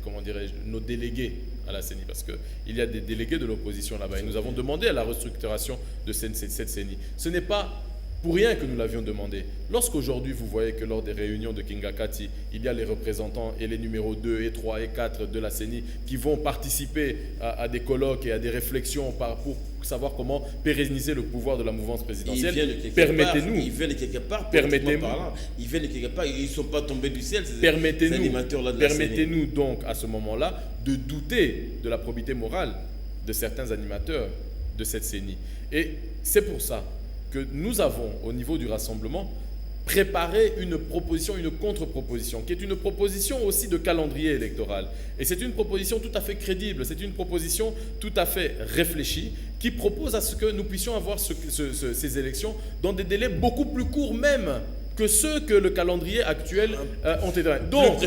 comment dirais-je, nos délégués à la CENI, parce qu'il y a des délégués de l'opposition là-bas. Et nous avons demandé à la restructuration de cette CENI. Ce n'est pas pour rien que nous l'avions demandé. Lorsqu'aujourd'hui, vous voyez que lors des réunions de Kingakati, il y a les représentants et les numéros 2 et 3 et 4 de la CENI qui vont participer à des colloques et à des réflexions pour savoir comment pérenniser le pouvoir de la mouvance présidentielle. Permettez-nous. Ils viennent quelque part. Ils viennent quelque part. Ils ne sont pas tombés du ciel, ces animateurs-là de la CENI. Permettez-nous donc, à ce moment-là, de douter de la probité morale de certains animateurs de cette CENI. Et c'est pour ça que nous avons, au niveau du rassemblement, préparé une proposition, une contre-proposition, qui est une proposition aussi de calendrier électoral. Et c'est une proposition tout à fait crédible, c'est une proposition tout à fait réfléchie, qui propose à ce que nous puissions avoir ces élections dans des délais beaucoup plus courts même que ceux que le calendrier actuel ont été. Donc,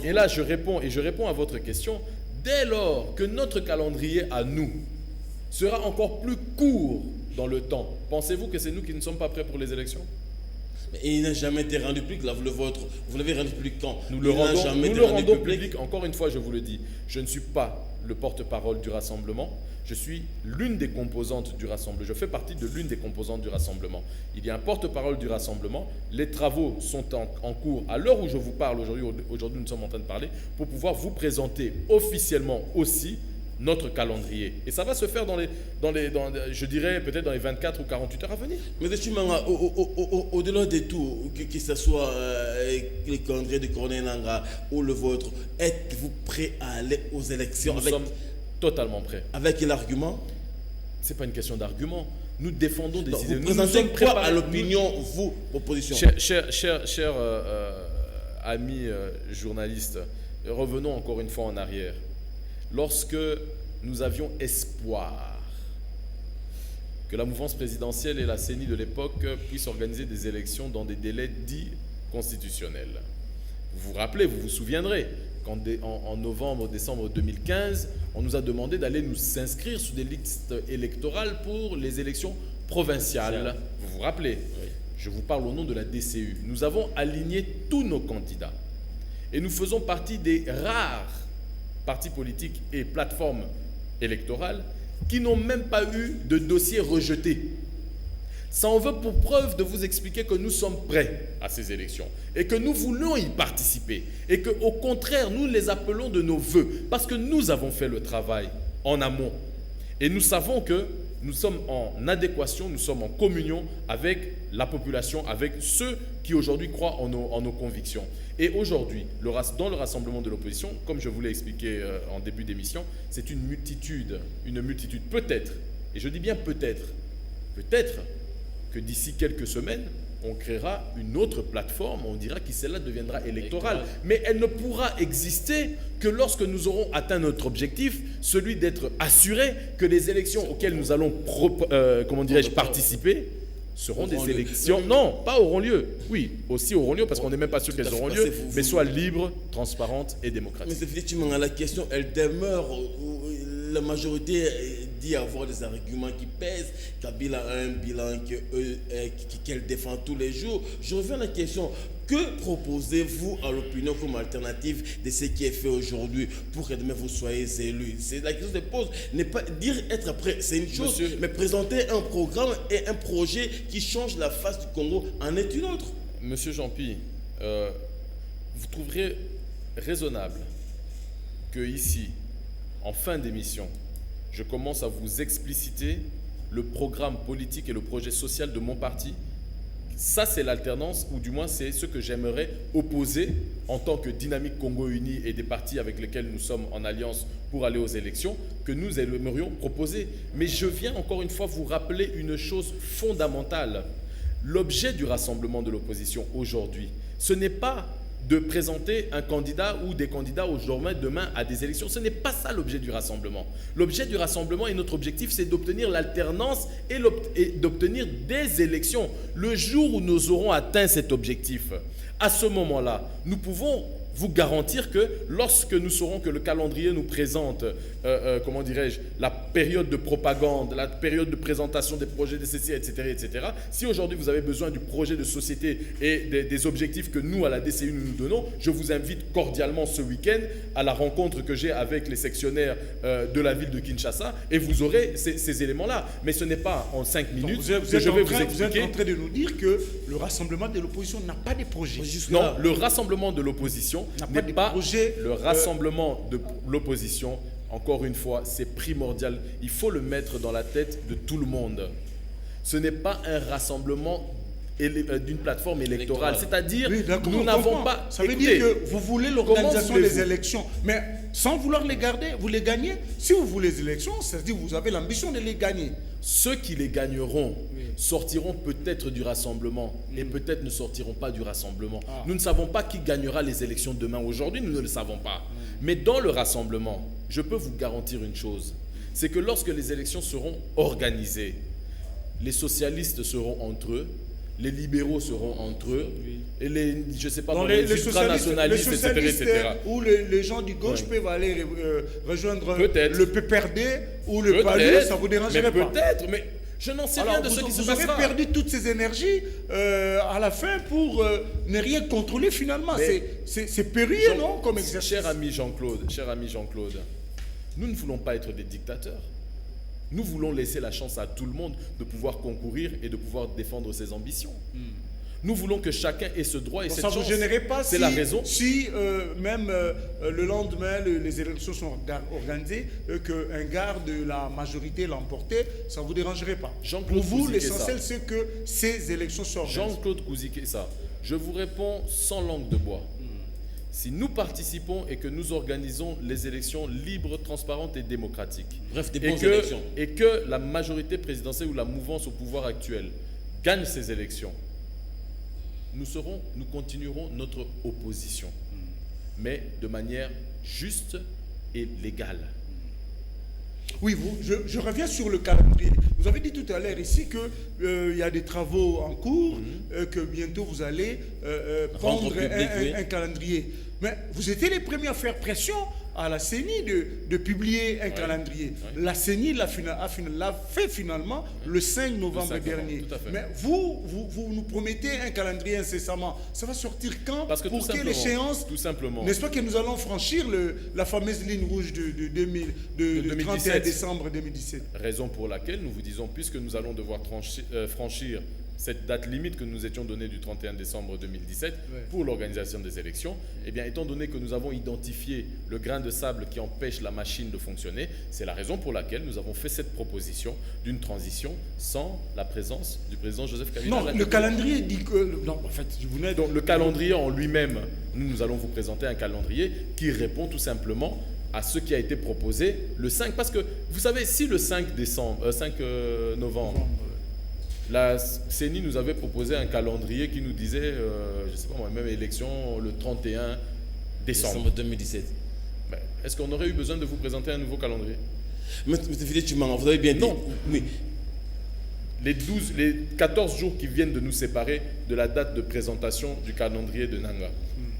et là, je réponds à votre question. Dès lors que notre calendrier à nous sera encore plus court dans le temps, pensez-vous que c'est nous qui ne sommes pas prêts pour les élections? Et il n'a jamais été rendu public, le vôtre. Vous l'avez rendu public quand? Nous le rendons public. Encore une fois, je vous le dis, je ne suis pas le porte-parole du rassemblement. Je suis l'une des composantes du rassemblement. Je fais partie de l'une des composantes du rassemblement. Il y a un porte-parole du rassemblement. Les travaux sont en cours à l'heure où je vous parle aujourd'hui nous sommes en train de parler, pour pouvoir vous présenter officiellement aussi notre calendrier. Et ça va se faire je dirais peut-être dans les 24 ou 48 heures à venir. Mais au-delà de tout, que ce soit le calendrier de Corneille Nangaa ou le vôtre, êtes-vous prêt à aller aux élections? Nous sommes totalement prêts. Avec quel-argument? Ce n'est pas une question d'argument. Nous défendons des idées. Vous présentez quoi à l'opinion, vous, opposition? Cher amis journalistes, revenons encore une fois en arrière. Lorsque nous avions espoir que la mouvance présidentielle et la CENI de l'époque puissent organiser des élections dans des délais dits constitutionnels. Vous vous rappelez, vous vous souviendrez, qu'en novembre, décembre 2015, on nous a demandé d'aller nous inscrire sur des listes électorales pour les élections provinciales. Vous vous rappelez? Oui. Je vous parle au nom de la DCU. Nous avons aligné tous nos candidats. Et nous faisons partie des rares partis politiques et plateformes électorales qui n'ont même pas eu de dossier rejeté. Ça en veut pour preuve de vous expliquer que nous sommes prêts à ces élections et que nous voulons y participer et qu'au contraire, nous les appelons de nos voeux parce que nous avons fait le travail en amont et nous savons que nous sommes en adéquation, nous sommes en communion avec la population, avec ceux qui aujourd'hui croient en nos convictions. Et aujourd'hui, dans le rassemblement de l'opposition, comme je vous l'ai expliqué en début d'émission, c'est une multitude, peut-être, et je dis bien peut-être que d'ici quelques semaines, on créera une autre plateforme, on dira que celle-là deviendra électorale. Mais elle ne pourra exister que lorsque nous aurons atteint notre objectif, celui d'être assuré que les élections auxquelles nous allons participer seront des élections. Non, pas auront lieu. Oui, aussi auront lieu parce qu'on n'est même pas sûr qu'elles auront lieu, mais soient libres, transparentes et démocratiques. Mais effectivement, la question, elle demeure. La majorité dit avoir des arguments qui pèsent. Kabila a un bilan qu'elle défend tous les jours. Je reviens à la question. Que proposez-vous à l'opinion comme alternative de ce qui est fait aujourd'hui pour que demain vous soyez élus? C'est la question que je pose. Ne pas dire être prêt, c'est une chose, mais présenter un programme et un projet qui change la face du Congo en est une autre. Monsieur Jean-Pi, vous trouverez raisonnable que ici, en fin d'émission, je commence à vous expliciter le programme politique et le projet social de mon parti. Ça, c'est l'alternance, ou du moins, c'est ce que j'aimerais opposer en tant que Dynamique Congo Uni et des partis avec lesquels nous sommes en alliance pour aller aux élections, que nous aimerions proposer. Mais je viens encore une fois vous rappeler une chose fondamentale. L'objet du rassemblement de l'opposition aujourd'hui, ce n'est pas de présenter un candidat ou des candidats aujourd'hui, demain à des élections. Ce n'est pas ça l'objet du rassemblement. L'objet du rassemblement et notre objectif, c'est d'obtenir l'alternance et d'obtenir des élections. Le jour où nous aurons atteint cet objectif, à ce moment-là, nous pouvons vous garantir que lorsque nous saurons que le calendrier nous présente, comment dirais-je, la période de propagande, la période de présentation des projets de CCI, etc., si aujourd'hui vous avez besoin du projet de société et des objectifs que nous, à la DCU, nous donnons, je vous invite cordialement ce week-end à la rencontre que j'ai avec les sectionnaires de la ville de Kinshasa et vous aurez ces éléments-là. Mais ce n'est pas en 5 minutes que je vais vous expliquer. Vous êtes en train de nous dire que le rassemblement de l'opposition n'a pas de projet. Non, le rassemblement de l'opposition n'est pas le rassemblement de l'opposition. Encore une fois, c'est primordial. Il faut le mettre dans la tête de tout le monde. Ce n'est pas un rassemblement d'une plateforme électorale. C'est-à-dire, oui, nous n'avons pas... Ça veut dire que vous voulez l'organisation des élections, mais sans vouloir les garder, vous les gagnez. Si vous voulez les élections, c'est-à-dire que vous avez l'ambition de les gagner. Ceux qui les gagneront sortiront peut-être du rassemblement et peut-être ne sortiront pas du rassemblement. Nous ne savons pas qui gagnera les élections demain. Aujourd'hui, nous ne le savons pas. Mais dans le rassemblement, je peux vous garantir une chose, c'est que lorsque les élections seront organisées, les socialistes seront entre eux, les libéraux seront entre eux, et les, je sais pas, les ultranationalistes, etc. Ou les gens du gauche peuvent aller rejoindre le PPRD ou le PALU, ça ne vous dérangerait pas. Peut-être, mais je n'en sais rien de ce qui se passera. Vous avez perdu toutes ces énergies à la fin pour ne rien contrôler finalement. C'est périlleux, non, comme exercice. Cher ami Jean-Claude, nous ne voulons pas être des dictateurs. Nous voulons laisser la chance à tout le monde de pouvoir concourir et de pouvoir défendre ses ambitions. Nous voulons que chacun ait ce droit et cette chance. Ça ne vous gênerait pas la raison. Si même le lendemain, les élections sont organisées, qu'un gars de la majorité l'emportait, ça ne vous dérangerait pas. Pour vous, l'essentiel, c'est que ces élections soient organisées. Jean-Claude Kouzikessa, je vous réponds sans langue de bois. Si nous participons et que nous organisons les élections libres, transparentes et démocratiques, bref, des bonnes élections, et que la majorité présidentielle ou la mouvance au pouvoir actuel gagne ces élections, nous continuerons notre opposition, mais de manière juste et légale. Oui, je reviens sur le calendrier. Vous avez dit tout à l'heure ici qu'il y a des travaux en cours, que bientôt vous allez prendre un calendrier. Mais vous étiez les premiers à faire pression à la CENI de publier un calendrier. Oui. La CENI l'a fait finalement le 5 novembre dernier. Mais vous nous promettez un calendrier incessamment. Ça va sortir quand? Parce que pour quelle échéance? Tout simplement. N'est-ce pas que nous allons franchir la fameuse ligne rouge de 31 décembre 2017? Raison pour laquelle nous vous disons, puisque nous allons devoir franchir cette date limite que nous étions donnée du 31 décembre 2017 pour l'organisation des élections, eh bien, étant donné que nous avons identifié le grain de sable qui empêche la machine de fonctionner, c'est la raison pour laquelle nous avons fait cette proposition d'une transition sans la présence du président Joseph Kabila. Non, le calendrier dit que... Non, en fait, donc le calendrier en lui-même, nous allons vous présenter un calendrier qui répond tout simplement à ce qui a été proposé le 5. Parce que, vous savez, si le 5 novembre, la CENI nous avait proposé un calendrier qui nous disait, je ne sais pas moi, même élection le 31 décembre 2017. Ben, est-ce qu'on aurait eu besoin de vous présenter un nouveau calendrier? Mais vous avez bien dit. Non. Oui. Les 14 jours qui viennent de nous séparer de la date de présentation du calendrier de Nanga,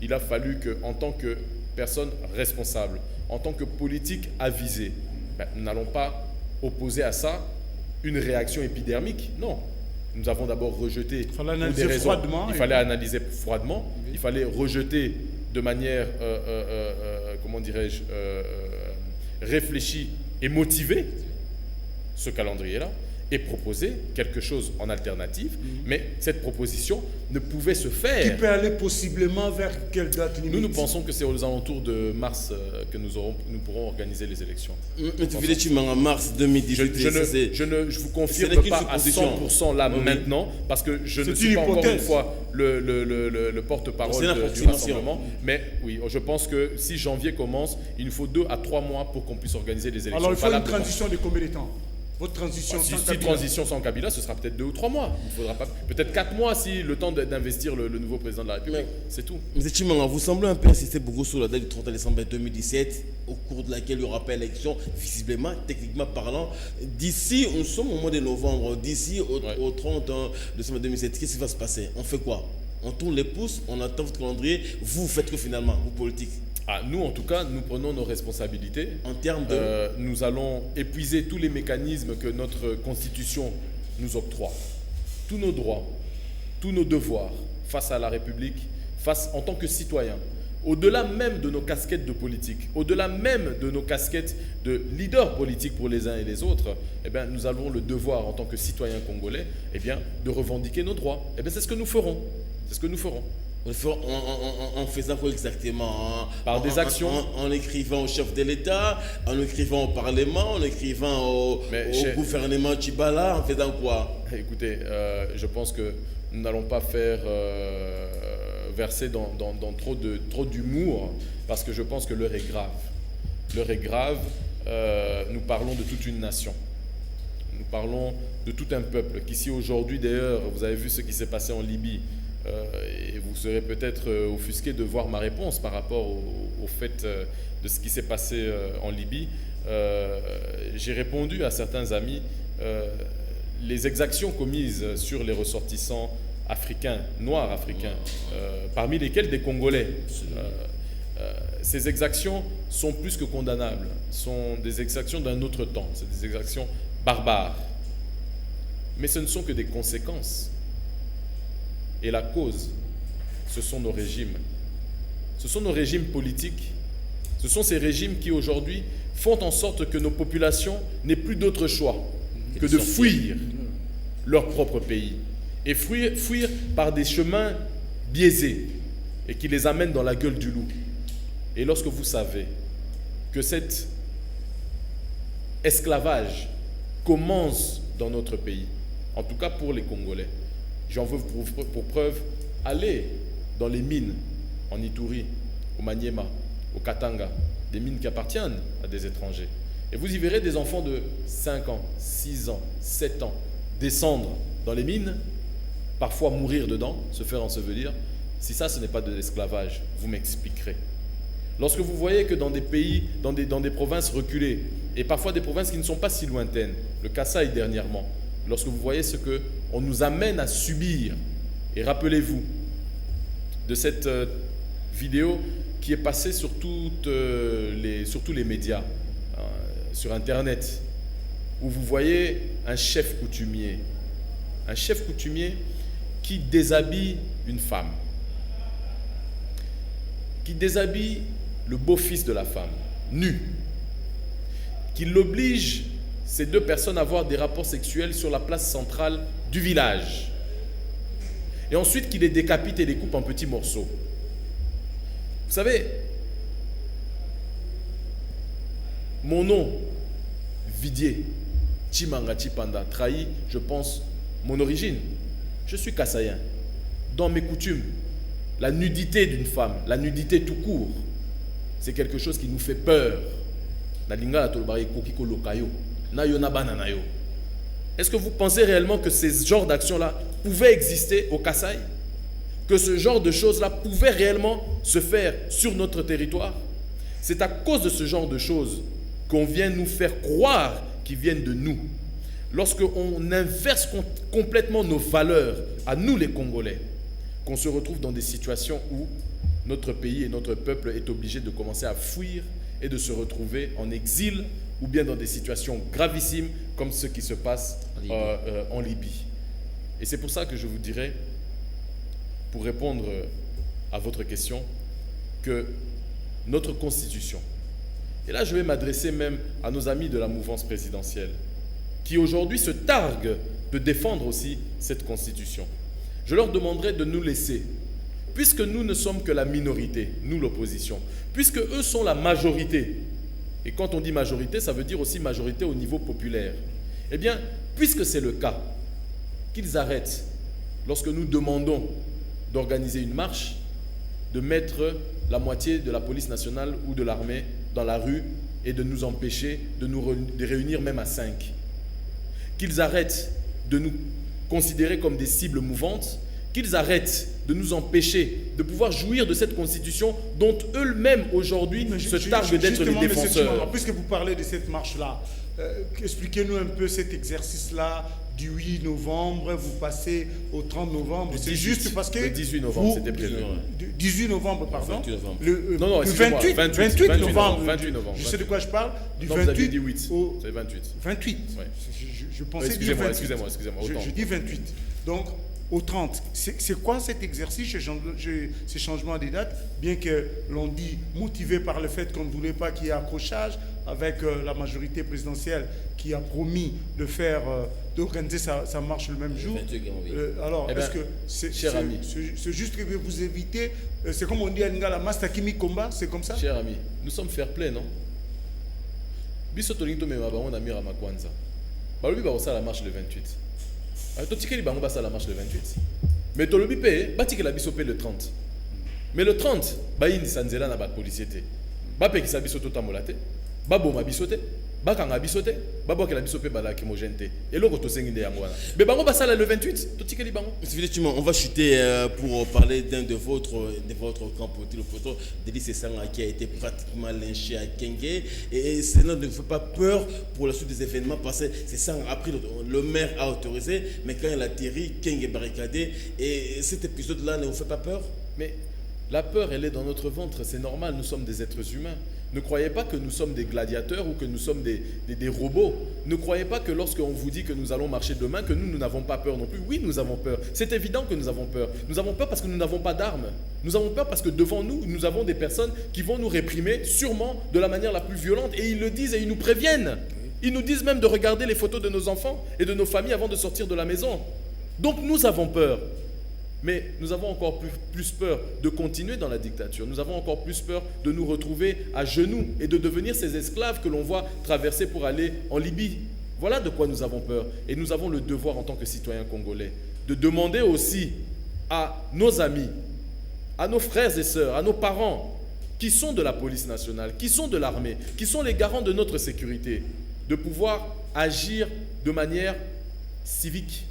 il a fallu qu'en tant que personne responsable, en tant que politique avisée, nous n'allons pas opposer à ça une réaction épidermique. Non. Nous avons d'abord rejeté il fallait analyser froidement. Il fallait analyser froidement. Oui. Il fallait rejeter de manière, comment dirais-je, réfléchie et motivée ce calendrier-là et proposer quelque chose en alternative. Mais cette proposition ne pouvait se faire. Qui peut aller possiblement vers quelle date limite? Nous pensons que c'est aux alentours de mars que nous pourrons organiser les élections. Mais en mars 2018, je vous confirme pas à 100% là maintenant, parce que je ne suis pas encore une fois le porte-parole du rassemblement. Mais oui, je pense que si janvier commence, il nous faut 2 à 3 mois pour qu'on puisse organiser les élections. Alors il faut une transition de combien de temps? Votre transition sans Kabila. Si transition sans Kabila, ce sera peut-être 2 ou 3 mois. Il faudra pas, peut-être 4 mois si le temps d'investir le nouveau président de la République. C'est tout. Mais Chimanga, vous semblez un peu insister beaucoup sur la date du 31 décembre 2017, au cours de laquelle il n'y aura pas élection, visiblement, techniquement parlant. D'ici, nous sommes au mois de novembre, d'ici au 30 décembre 2017, qu'est-ce qui va se passer? On fait quoi? On tourne les pouces, on attend votre calendrier. Vous faites que finalement, vous politiques? Nous, en tout cas, nous prenons nos responsabilités. En termes de... Nous allons épuiser tous les mécanismes que notre Constitution nous octroie. Tous nos droits, tous nos devoirs face à la République, face en tant que citoyens. Au-delà même de nos casquettes de politique, au-delà même de nos casquettes de leaders politiques pour les uns et les autres, eh bien, nous avons le devoir en tant que citoyens congolais eh bien, de revendiquer nos droits. Eh bien, c'est ce que nous ferons. C'est ce que nous ferons. En faisant quoi exactement? Par des actions. En écrivant au chef de l'État, en écrivant au Parlement, en écrivant au gouvernement Tchibala, en faisant quoi? Écoutez, je pense que nous n'allons pas faire verser dans trop d'humour, parce que je pense que l'heure est grave. L'heure est grave. Nous parlons de toute une nation. Nous parlons de tout un peuple. Qu'ici aujourd'hui, d'ailleurs, vous avez vu ce qui s'est passé en Libye. Et vous serez peut-être offusqué de voir ma réponse par rapport au fait de ce qui s'est passé en Libye. J'ai répondu à certains amis, les exactions commises sur les ressortissants africains, noirs africains, parmi lesquels des Congolais, ces exactions sont plus que condamnables, sont des exactions d'un autre temps, c'est des exactions barbares. Mais ce ne sont que des conséquences. Et la cause, ce sont nos régimes. Ce sont nos régimes politiques. Ce sont ces régimes qui aujourd'hui font en sorte que nos populations n'aient plus d'autre choix que de fuir leur propre pays. Et fuir par des chemins biaisés et qui les amènent dans la gueule du loup. Et lorsque vous savez que cet esclavage commence dans notre pays, en tout cas pour les Congolais, j'en veux pour preuve, allez dans les mines en Ituri, au Maniema, au Katanga, des mines qui appartiennent à des étrangers. Et vous y verrez des enfants de 5 ans, 6 ans, 7 ans descendre dans les mines, parfois mourir dedans, se faire ensevelir. Si ça, ce n'est pas de l'esclavage, vous m'expliquerez. Lorsque vous voyez que dans des pays, dans des provinces reculées, et parfois des provinces qui ne sont pas si lointaines, le Kasaï dernièrement, lorsque vous voyez ce qu'on nous amène à subir, et rappelez-vous de cette vidéo qui est passée sur tous les médias, sur Internet, où vous voyez un chef coutumier qui déshabille une femme, qui déshabille le beau-fils de la femme, nu, qui l'oblige, ces deux personnes, à avoir des rapports sexuels sur la place centrale du village. Et ensuite qui les décapite et les coupe en petits morceaux. Vous savez, mon nom, Vidier, Chimanga Chipanda, trahit, je pense, mon origine. Je suis Kassaïen. Dans mes coutumes, la nudité d'une femme, la nudité tout court, c'est quelque chose qui nous fait peur. Est-ce que vous pensez réellement que ces genres d'actions-là pouvaient exister au Kasaï? Que ce genre de choses-là pouvaient réellement se faire sur notre territoire? C'est à cause de ce genre de choses qu'on vient nous faire croire qu'ils viennent de nous. Lorsqu'on inverse complètement nos valeurs, à nous les Congolais, qu'on se retrouve dans des situations où notre pays et notre peuple est obligé de commencer à fuir et de se retrouver en exil ou bien dans des situations gravissimes comme ce qui se passe en Libye. Et c'est pour ça que je vous dirais, pour répondre à votre question, que notre Constitution, et là je vais m'adresser même à nos amis de la mouvance présidentielle, qui aujourd'hui se targuent de défendre aussi cette Constitution. Je leur demanderai de nous laisser, puisque nous ne sommes que la minorité, nous l'opposition, puisque eux sont la majorité, et quand on dit majorité, ça veut dire aussi majorité au niveau populaire. Eh bien, puisque c'est le cas, qu'ils arrêtent, lorsque nous demandons d'organiser une marche, de mettre la moitié de la police nationale ou de l'armée dans la rue et de nous empêcher de réunir même à 5. Qu'ils arrêtent de nous considérer comme des cibles mouvantes, qu'ils arrêtent de nous empêcher de pouvoir jouir de cette constitution dont eux-mêmes aujourd'hui se targuent d'être les défenseurs. Puisque vous parlez de cette marche-là, Expliquez-nous un peu cet exercice-là du 8 novembre, vous passez au 30 novembre. C'est juste parce que... Le 18 novembre, c'était prévu. 18 novembre, pardon. 28 novembre. Non, le 28 novembre. 28 novembre. Je sais de quoi je parle. Du non, 28 vous avez dit 8. C'est 28. 28. Ouais. Je pensais dire 28. Excusez-moi. Je dis 28. Donc, au 30. C'est quoi cet exercice, ces changements des dates, bien que l'on dit motivé par le fait qu'on ne voulait pas qu'il y ait accrochage avec la majorité présidentielle qui a promis de faire, d'organiser sa marche le même jour. 28, oui. Alors, Eh est-ce ben, que c'est juste que vous évitez, c'est comme on dit à Nga, la Mastakimi Komba, c'est comme ça? Cher ami, nous sommes fair play, non? Biso tolingi to mema bango na mira makwanza. Balobi ba osala la marche le 28. Totikeli bango ba sala la marche le 28. Mais tolobi pe batikela biso pe le 30. Mais le 30 ba indi sanzela na ba policier te. Ba pe ki sa biso totamola te. Ba boma biso te. Ba kanga biso te. Ba bokela biso pe bala kimogène te. Eloko to sengi nde yango wana. Mais bango ba sala le 28, totikeli bango. Effectivement, on va chuter pour parler d'un de votre camp politique, le photo d'Elie Sessanga qui a été pratiquement lynché à Kenge. Et cela ne fait pas peur pour la suite des événements parce que Sessanga a pris le maire a autorisé, mais quand il a atterri, Kenge est barricadé. Et cet épisode-là ne vous fait pas peur? Mais la peur, elle est dans notre ventre, c'est normal, nous sommes des êtres humains. Ne croyez pas que nous sommes des gladiateurs ou que nous sommes des robots. Ne croyez pas que lorsqu'on vous dit que nous allons marcher demain, que nous n'avons pas peur non plus. Oui, nous avons peur. C'est évident que nous avons peur. Nous avons peur parce que nous n'avons pas d'armes. Nous avons peur parce que devant nous, nous avons des personnes qui vont nous réprimer, sûrement de la manière la plus violente. Et ils le disent et ils nous préviennent. Ils nous disent même de regarder les photos de nos enfants et de nos familles avant de sortir de la maison. Donc nous avons peur. Mais nous avons encore plus peur de continuer dans la dictature. Nous avons encore plus peur de nous retrouver à genoux et de devenir ces esclaves que l'on voit traverser pour aller en Libye. Voilà de quoi nous avons peur. Et nous avons le devoir en tant que citoyens congolais de demander aussi à nos amis, à nos frères et sœurs, à nos parents qui sont de la police nationale, qui sont de l'armée, qui sont les garants de notre sécurité, de pouvoir agir de manière civique,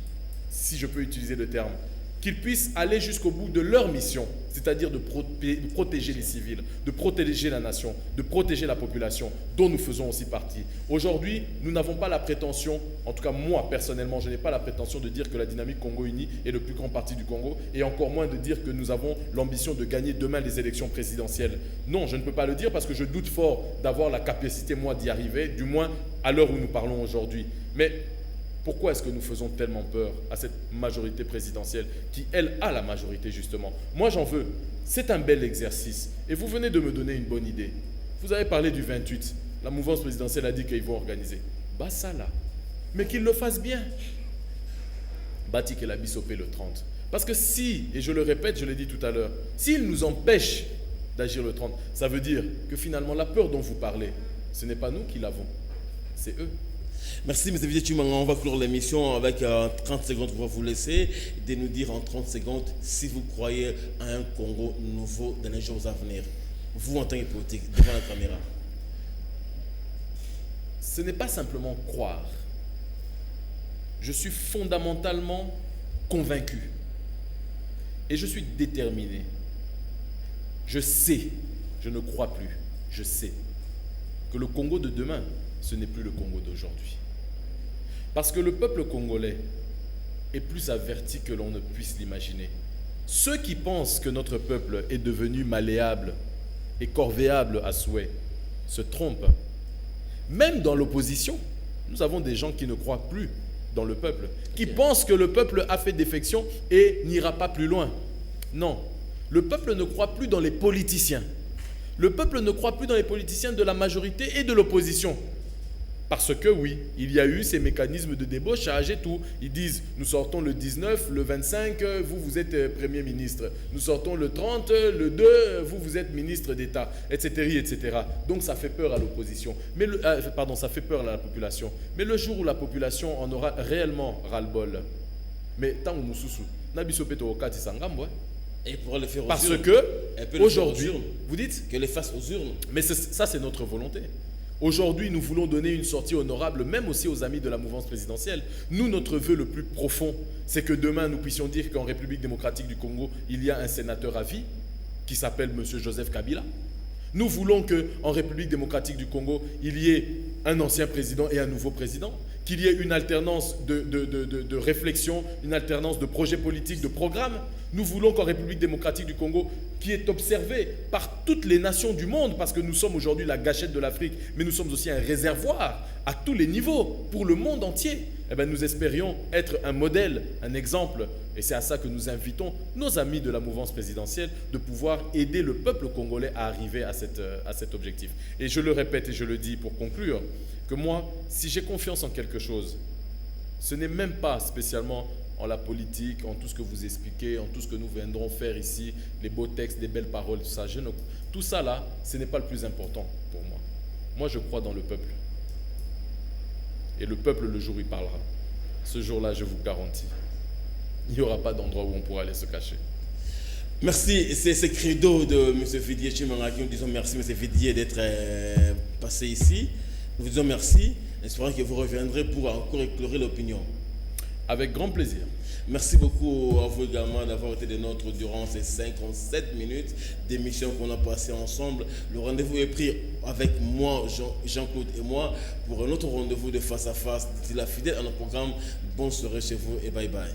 si je peux utiliser le terme. Qu'ils puissent aller jusqu'au bout de leur mission, c'est-à-dire de protéger les civils, de protéger la nation, de protéger la population, dont nous faisons aussi partie. Aujourd'hui, nous n'avons pas la prétention, en tout cas moi personnellement, je n'ai pas la prétention de dire que la dynamique Congo Uni est le plus grand parti du Congo, et encore moins de dire que nous avons l'ambition de gagner demain les élections présidentielles. Non, je ne peux pas le dire parce que je doute fort d'avoir la capacité, moi, d'y arriver, du moins à l'heure où nous parlons aujourd'hui. Mais pourquoi est-ce que nous faisons tellement peur à cette majorité présidentielle qui, elle, a la majorité justement? Moi, j'en veux. C'est un bel exercice. Et vous venez de me donner une bonne idée. Vous avez parlé du 28. La mouvance présidentielle a dit qu'ils vont organiser. Bah ça là. Mais qu'ils le fassent bien. Bati que la bisopé le 30. Parce que si, et je le répète, je l'ai dit tout à l'heure, s'ils nous empêchent d'agir le 30, ça veut dire que finalement la peur dont vous parlez, ce n'est pas nous qui l'avons, c'est eux. Merci, M. Vidier-Chimanga. On va clore l'émission avec 30 secondes. On va vous laisser de nous dire en 30 secondes si vous croyez à un Congo nouveau dans les jours à venir. Vous, en tant que politique, devant la caméra. Ce n'est pas simplement croire. Je suis fondamentalement convaincu. Et je suis déterminé. Je sais, je ne crois plus, je sais que le Congo de demain, ce n'est plus le Congo d'aujourd'hui. Parce que le peuple congolais est plus averti que l'on ne puisse l'imaginer. Ceux qui pensent que notre peuple est devenu malléable et corvéable à souhait se trompent. Même dans l'opposition, nous avons des gens qui ne croient plus dans le peuple, qui pensent que le peuple a fait défection et n'ira pas plus loin. Non, le peuple ne croit plus dans les politiciens. Le peuple ne croit plus dans les politiciens de la majorité et de l'opposition. Parce que oui, il y a eu ces mécanismes de débauchage et tout. Ils disent, nous sortons le 19, le 25, vous êtes Premier ministre. Nous sortons le 30, le 2, vous êtes ministre d'État, etc., etc. Donc ça fait peur à l'opposition. Ça fait peur à la population. Mais le jour où la population en aura réellement ras-le-bol, mais tant que nous sous, et pour le faire aux parce urnes. que aujourd'hui, vous dites que les fasse aux urnes. Mais ça, c'est notre volonté. Aujourd'hui, nous voulons donner une sortie honorable, même aussi aux amis de la mouvance présidentielle. Nous, notre vœu le plus profond, c'est que demain, nous puissions dire qu'en République démocratique du Congo, il y a un sénateur à vie qui s'appelle M. Joseph Kabila. Nous voulons qu'en République démocratique du Congo, il y ait un ancien président et un nouveau président, qu'il y ait une alternance de réflexion, une alternance de projets politiques, de programmes. Nous voulons qu'en République démocratique du Congo, qui est observée par toutes les nations du monde, parce que nous sommes aujourd'hui la gâchette de l'Afrique, mais nous sommes aussi un réservoir à tous les niveaux pour le monde entier. Eh bien, nous espérions être un modèle, un exemple, et c'est à ça que nous invitons nos amis de la mouvance présidentielle de pouvoir aider le peuple congolais à arriver à cet objectif. Et je le répète et je le dis pour conclure, que moi, si j'ai confiance en quelque chose, ce n'est même pas spécialement en la politique, en tout ce que vous expliquez, en tout ce que nous viendrons faire ici, les beaux textes, les belles paroles, tout ça. Tout ça là, ce n'est pas le plus important pour moi. Moi, je crois dans le peuple. Et le peuple, le jour où il parlera, ce jour-là, je vous garantis, il n'y aura pas d'endroit où on pourra aller se cacher. Merci, c'est ce credo de M. Vidier Chimangaki. Nous disons merci, M. Vidier, d'être passé ici. Nous vous disons merci, espérant que vous reviendrez pour encore éclairer l'opinion. Avec grand plaisir. Merci beaucoup à vous également d'avoir été des nôtres durant ces 57 minutes d'émission qu'on a passé ensemble. Le rendez-vous est pris avec moi, Jean-Claude et moi, pour un autre rendez-vous de face à face. D'ici là, fidèle à notre programme, bonne soirée chez vous et bye bye.